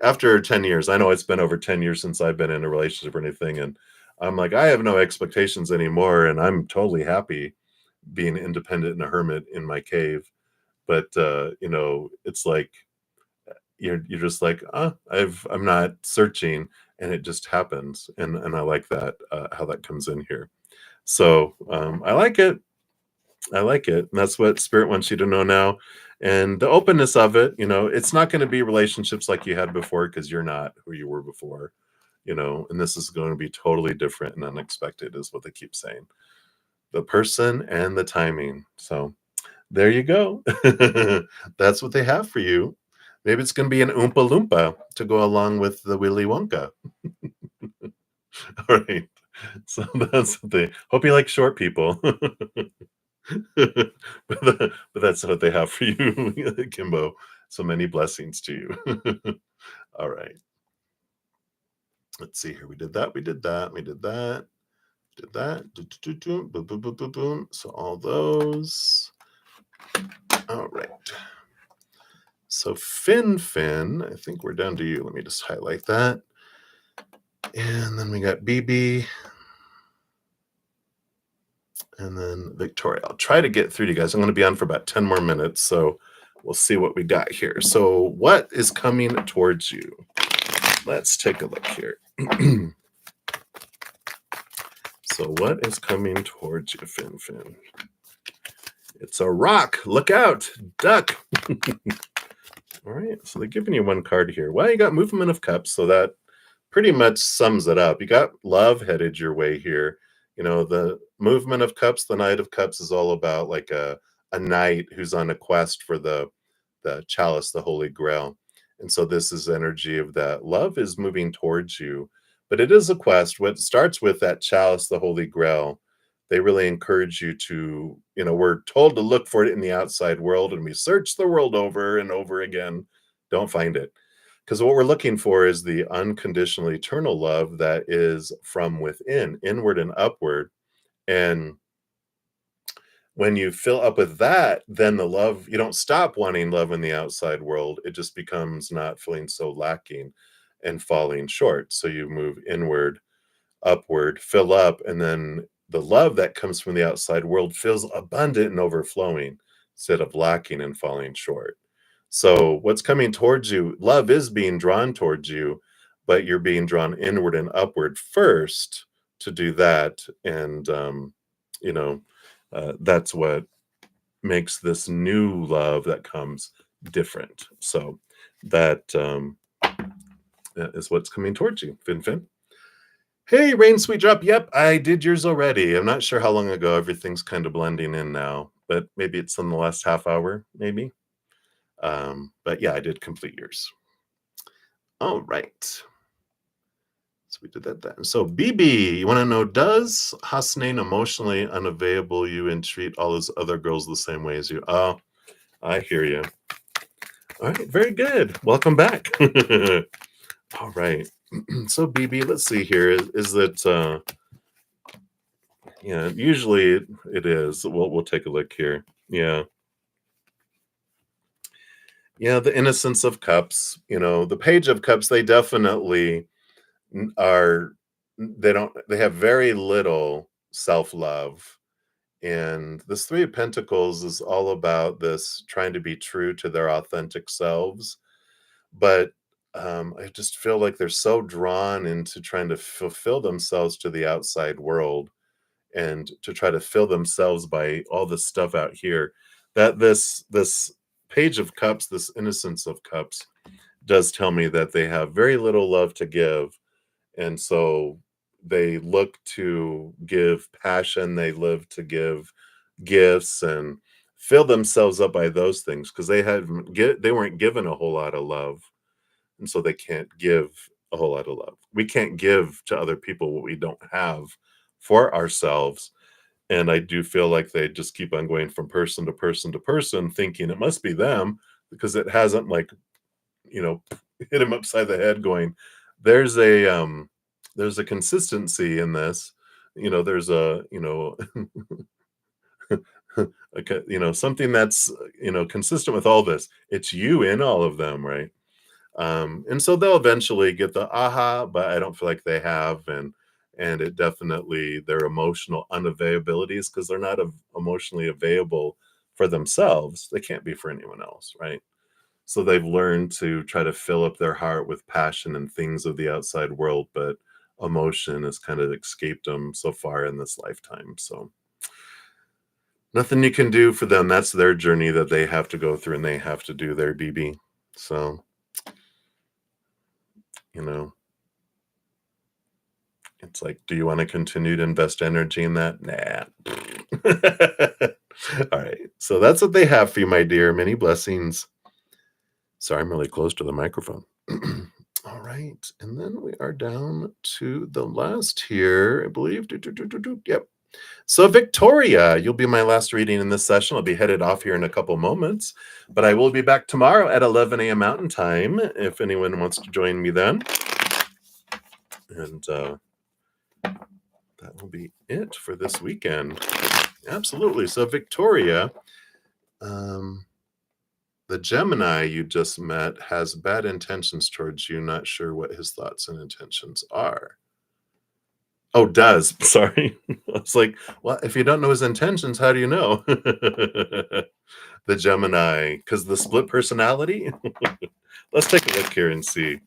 after 10 years, I know it's been over 10 years since I've been in a relationship or anything, and I'm like, I have no expectations anymore, and I'm totally happy being independent and a hermit in my cave. But it's like you're just like, I'm not searching, and it just happens, and I like that how that comes in here. So I like it. I like it. And that's what spirit wants you to know now. And the openness of it, it's not going to be relationships like you had before because you're not who you were before, and this is going to be totally different and unexpected, is what they keep saying. The person and the timing. So there you go. That's what they have for you. Maybe it's going to be an Oompa Loompa to go along with the Willy Wonka. All right. So that's what they hope you like short people. But that's what they have for you, Kimbo. So many blessings to you. All right. Let's see here. We did that. We did that. We did that. Did that. Boom, boom, boom, boom, boom. So all those. All right. So Fin, I think we're down to you. Let me just highlight that. And then we got BB. And then Victoria. I'll try to get through to you guys. I'm going to be on for about 10 more minutes. So we'll see what we got here. So what is coming towards you? Let's take a look here. So what is coming towards you, Fin? It's a rock. Look out. Duck. All right. So they're giving you one card here. Well, you got Movement of Cups. So that pretty much sums it up. You got love headed your way here. The Movement of Cups, the Knight of Cups is all about like a knight who's on a quest for the chalice, the Holy Grail. And so this is energy of that. Love is moving towards you, but it is a quest. What starts with that chalice, the Holy Grail, they really encourage you to, we're told to look for it in the outside world, and we search the world over and over again, don't find it. Because what we're looking for is the unconditional eternal love that is from within, inward and upward. And when you fill up with that, then the love, you don't stop wanting love in the outside world. It just becomes not feeling so lacking and falling short. So you move inward, upward, fill up, and then the love that comes from the outside world feels abundant and overflowing instead of lacking and falling short. So what's coming towards you, love is being drawn towards you, but you're being drawn inward and upward first to do that. And, that's what makes this new love that comes different. So that is what's coming towards you, Fin. Hey, Rain Sweet Drop. Yep, I did yours already. I'm not sure how long ago. Everything's kind of blending in now, but maybe it's in the last half hour, maybe. But yeah, I did complete yours. All right. So we did that then. So BB, you want to know, does Hasnain emotionally unavailable you and treat all his other girls the same way as you? Oh, I hear you. All right, very good. Welcome back. All right. So BB, let's see here. Is it usually it is. We'll take a look here. Yeah. Yeah, the Innocence of Cups, the Page of Cups, they definitely are, they have very little self-love. And this Three of Pentacles is all about this trying to be true to their authentic selves. But I just feel like they're so drawn into trying to fulfill themselves to the outside world and to try to fill themselves by all this stuff out here, that this Page of Cups, this Innocence of Cups, does tell me that they have very little love to give. And so they look to give passion, they live to give gifts and fill themselves up by those things because they weren't given a whole lot of love. And so they can't give a whole lot of love. We can't give to other people what we don't have for ourselves. And I do feel like they just keep on going from person to person to person, thinking it must be them because it hasn't hit him upside the head going, there's a consistency in this. There's a, something that's, consistent with all this. It's you in all of them, right? And so they'll eventually get the aha, but I don't feel like they have. And it definitely their emotional unavailabilities because they're not emotionally available for themselves. They can't be for anyone else, right? So they've learned to try to fill up their heart with passion and things of the outside world, but emotion has kind of escaped them so far in this lifetime. So nothing you can do for them. That's their journey that they have to go through and they have to do their BB. So, you know, it's like, do you want to continue to invest energy in that? Nah. All right. So that's what they have for you, my dear. Many blessings. Sorry, I'm really close to the microphone. All right. And then we are down to the last here, I believe. Yep. So, Victoria, you'll be my last reading in this session. I'll be headed off here in a couple moments, but I will be back tomorrow at 11 a.m. Mountain Time if anyone wants to join me then. And that will be it for this weekend. Absolutely. So, Victoria, the Gemini you just met has bad intentions towards you, not sure what his thoughts and intentions are. Oh, does. Sorry. I was like, well, if you don't know his intentions, how do you know? The Gemini, because the split personality. Let's take a look here and see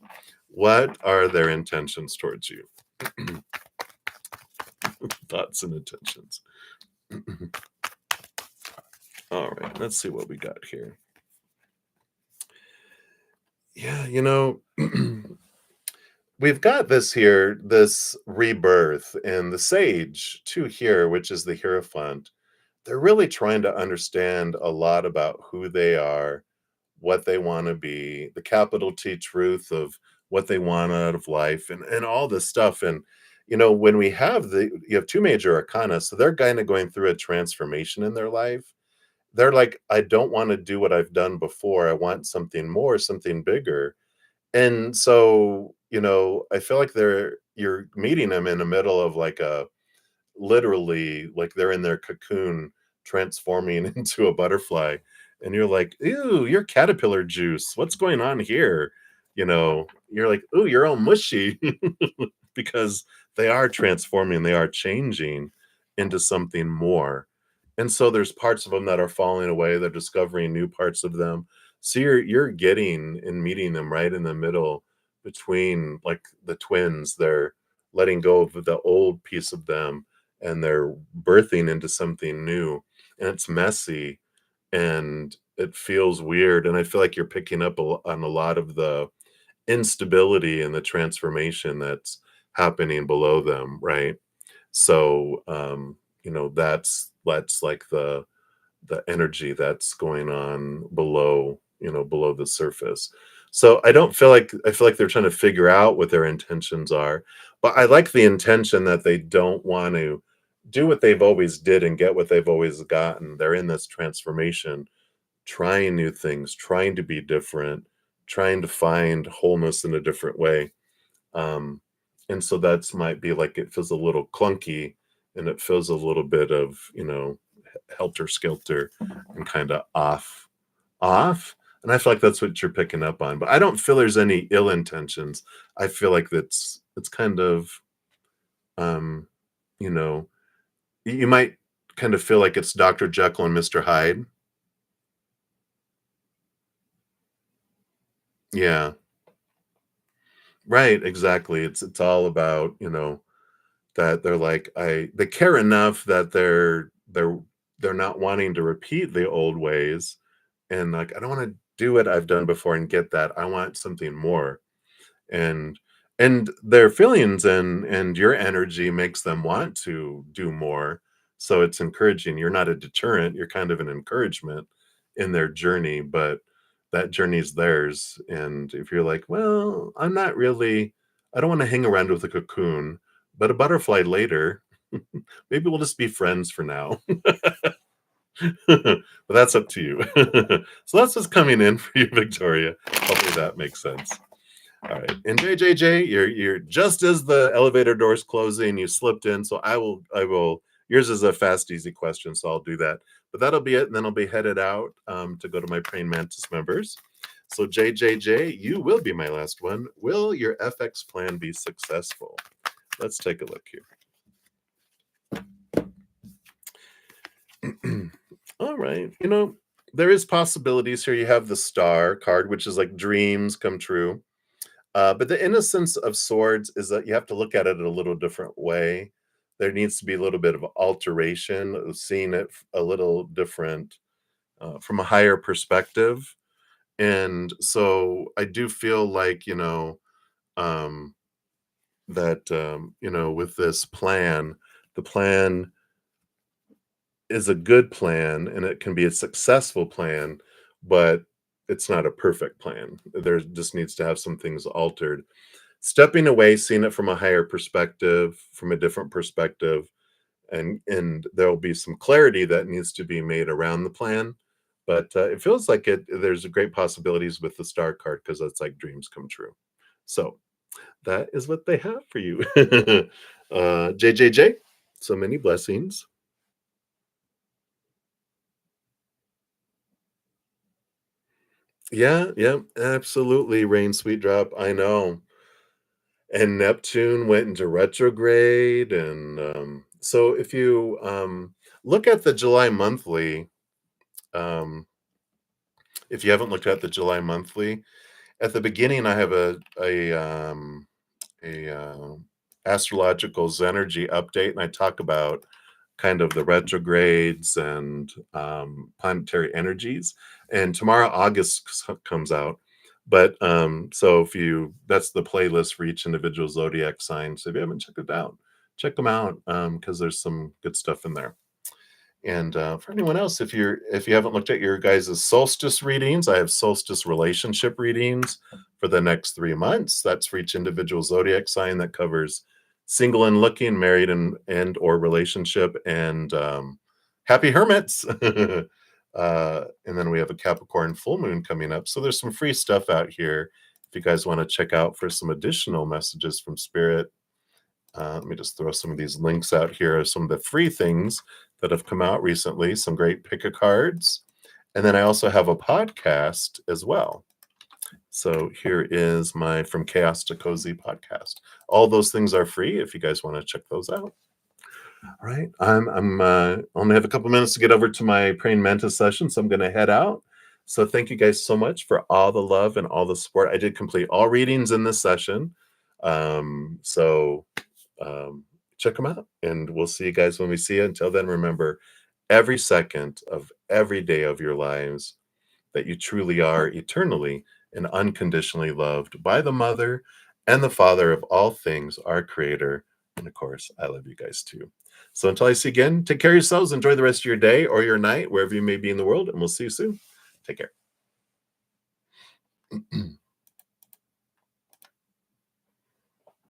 what are their intentions towards you. Thoughts and intentions. All right, let's see what we got here. Yeah, we've got this rebirth, and the Sage too here, which is the Hierophant. They're really trying to understand a lot about who they are, what they want to be, the capital T truth of what they want out of life, and all this stuff. And when you have two major arcana, so they're kind of going through a transformation in their life. They're like, I don't want to do what I've done before. I want something more, something bigger. And so, I feel like you're meeting them in the middle of like a literally like they're in their cocoon transforming into a butterfly, and you're like, ew, you're caterpillar juice, what's going on here? You're like, ooh, you're all mushy. Because they are transforming, they are changing into something more. And so there's parts of them that are falling away, they're discovering new parts of them. So you're getting and meeting them right in the middle between like the twins. They're letting go of the old piece of them and they're birthing into something new, and it's messy and it feels weird, and I feel like you're picking up on a lot of the instability and the transformation that's happening below them, right? So that's like the energy that's going on below, below the surface. So I feel like they're trying to figure out what their intentions are, but I like the intention that they don't want to do what they've always did and get what they've always gotten. They're in this transformation, trying new things, trying to be different, trying to find wholeness in a different way. And so that's might be like it feels a little clunky and it feels a little bit of, helter skelter and kind of off. And I feel like that's what you're picking up on. But I don't feel there's any ill intentions. I feel like it's kind of um, you know, you might kind of feel like it's Dr. Jekyll and Mr. Hyde. Yeah. Right, exactly. It's all about, that they're like they care enough that they're not wanting to repeat the old ways, and like I don't want to do what I've done before and get that. I want something more. And their feelings and your energy makes them want to do more. So it's encouraging. You're not a deterrent, you're kind of an encouragement in their journey, but that journey is theirs. And if you're like, well, I don't want to hang around with a cocoon, but a butterfly later, maybe we'll just be friends for now. But that's up to you. So that's what's coming in for you, Victoria. Hopefully that makes sense. All right. And JJJ, you're just as the elevator doors closing, you slipped in. So I will yours is a fast, easy question, so I'll do that. But that'll be it. And then I'll be headed out to go to my praying mantis members. So JJJ, you will be my last one. Will your FX plan be successful? Let's take a look here. All right. There is possibilities here. You have the star card, which is like dreams come true. But the innocence of swords is that you have to look at it a little different way. There needs to be a little bit of alteration of seeing it a little different from a higher perspective. And so I do feel like, um, that, with this plan, the plan is a good plan and it can be a successful plan, but it's not a perfect plan. There just needs to have some things altered. Stepping away, seeing it from a higher perspective, from a different perspective, and there'll be some clarity that needs to be made around the plan. But it feels like there's great possibilities with the star card because it's like dreams come true. So that is what they have for you. JJJ, so many blessings. Yeah, yeah, absolutely. Rain, sweet drop. I know. And Neptune went into retrograde. And so if you look at the July monthly, um, if you haven't looked at the July monthly, at the beginning, I have a astrological Zenergy update, and I talk about kind of the retrogrades and planetary energies. And tomorrow, August comes out. But so if you, that's the playlist for each individual zodiac sign. So if you haven't checked it out, check them out because there's some good stuff in there. And for anyone else, if you haven't looked at your guys' solstice readings, I have solstice relationship readings for the next 3 months. That's for each individual zodiac sign. That covers single and looking, married and or relationship, and happy hermits. And then we have a Capricorn full moon coming up. So there's some free stuff out here if you guys want to check out for some additional messages from Spirit. Let me just throw some of these links out here, some of the free things that have come out recently, some great pick a cards. And then I also have a podcast as well. So here is my From Chaos to Cozy podcast. All those things are free if you guys want to check those out. All right, I'm only have a couple minutes to get over to my praying mantis session, so I'm going to head out. So thank you guys so much for all the love and all the support. I did complete all readings in this session. So check them out, and we'll see you guys when we see you. Until then, remember, every second of every day of your lives that you truly are eternally and unconditionally loved by the Mother and the Father of all things, our Creator. And of course, I love you guys too. So until I see you again, take care of yourselves. Enjoy the rest of your day or your night, wherever you may be in the world, and we'll see you soon. Take care.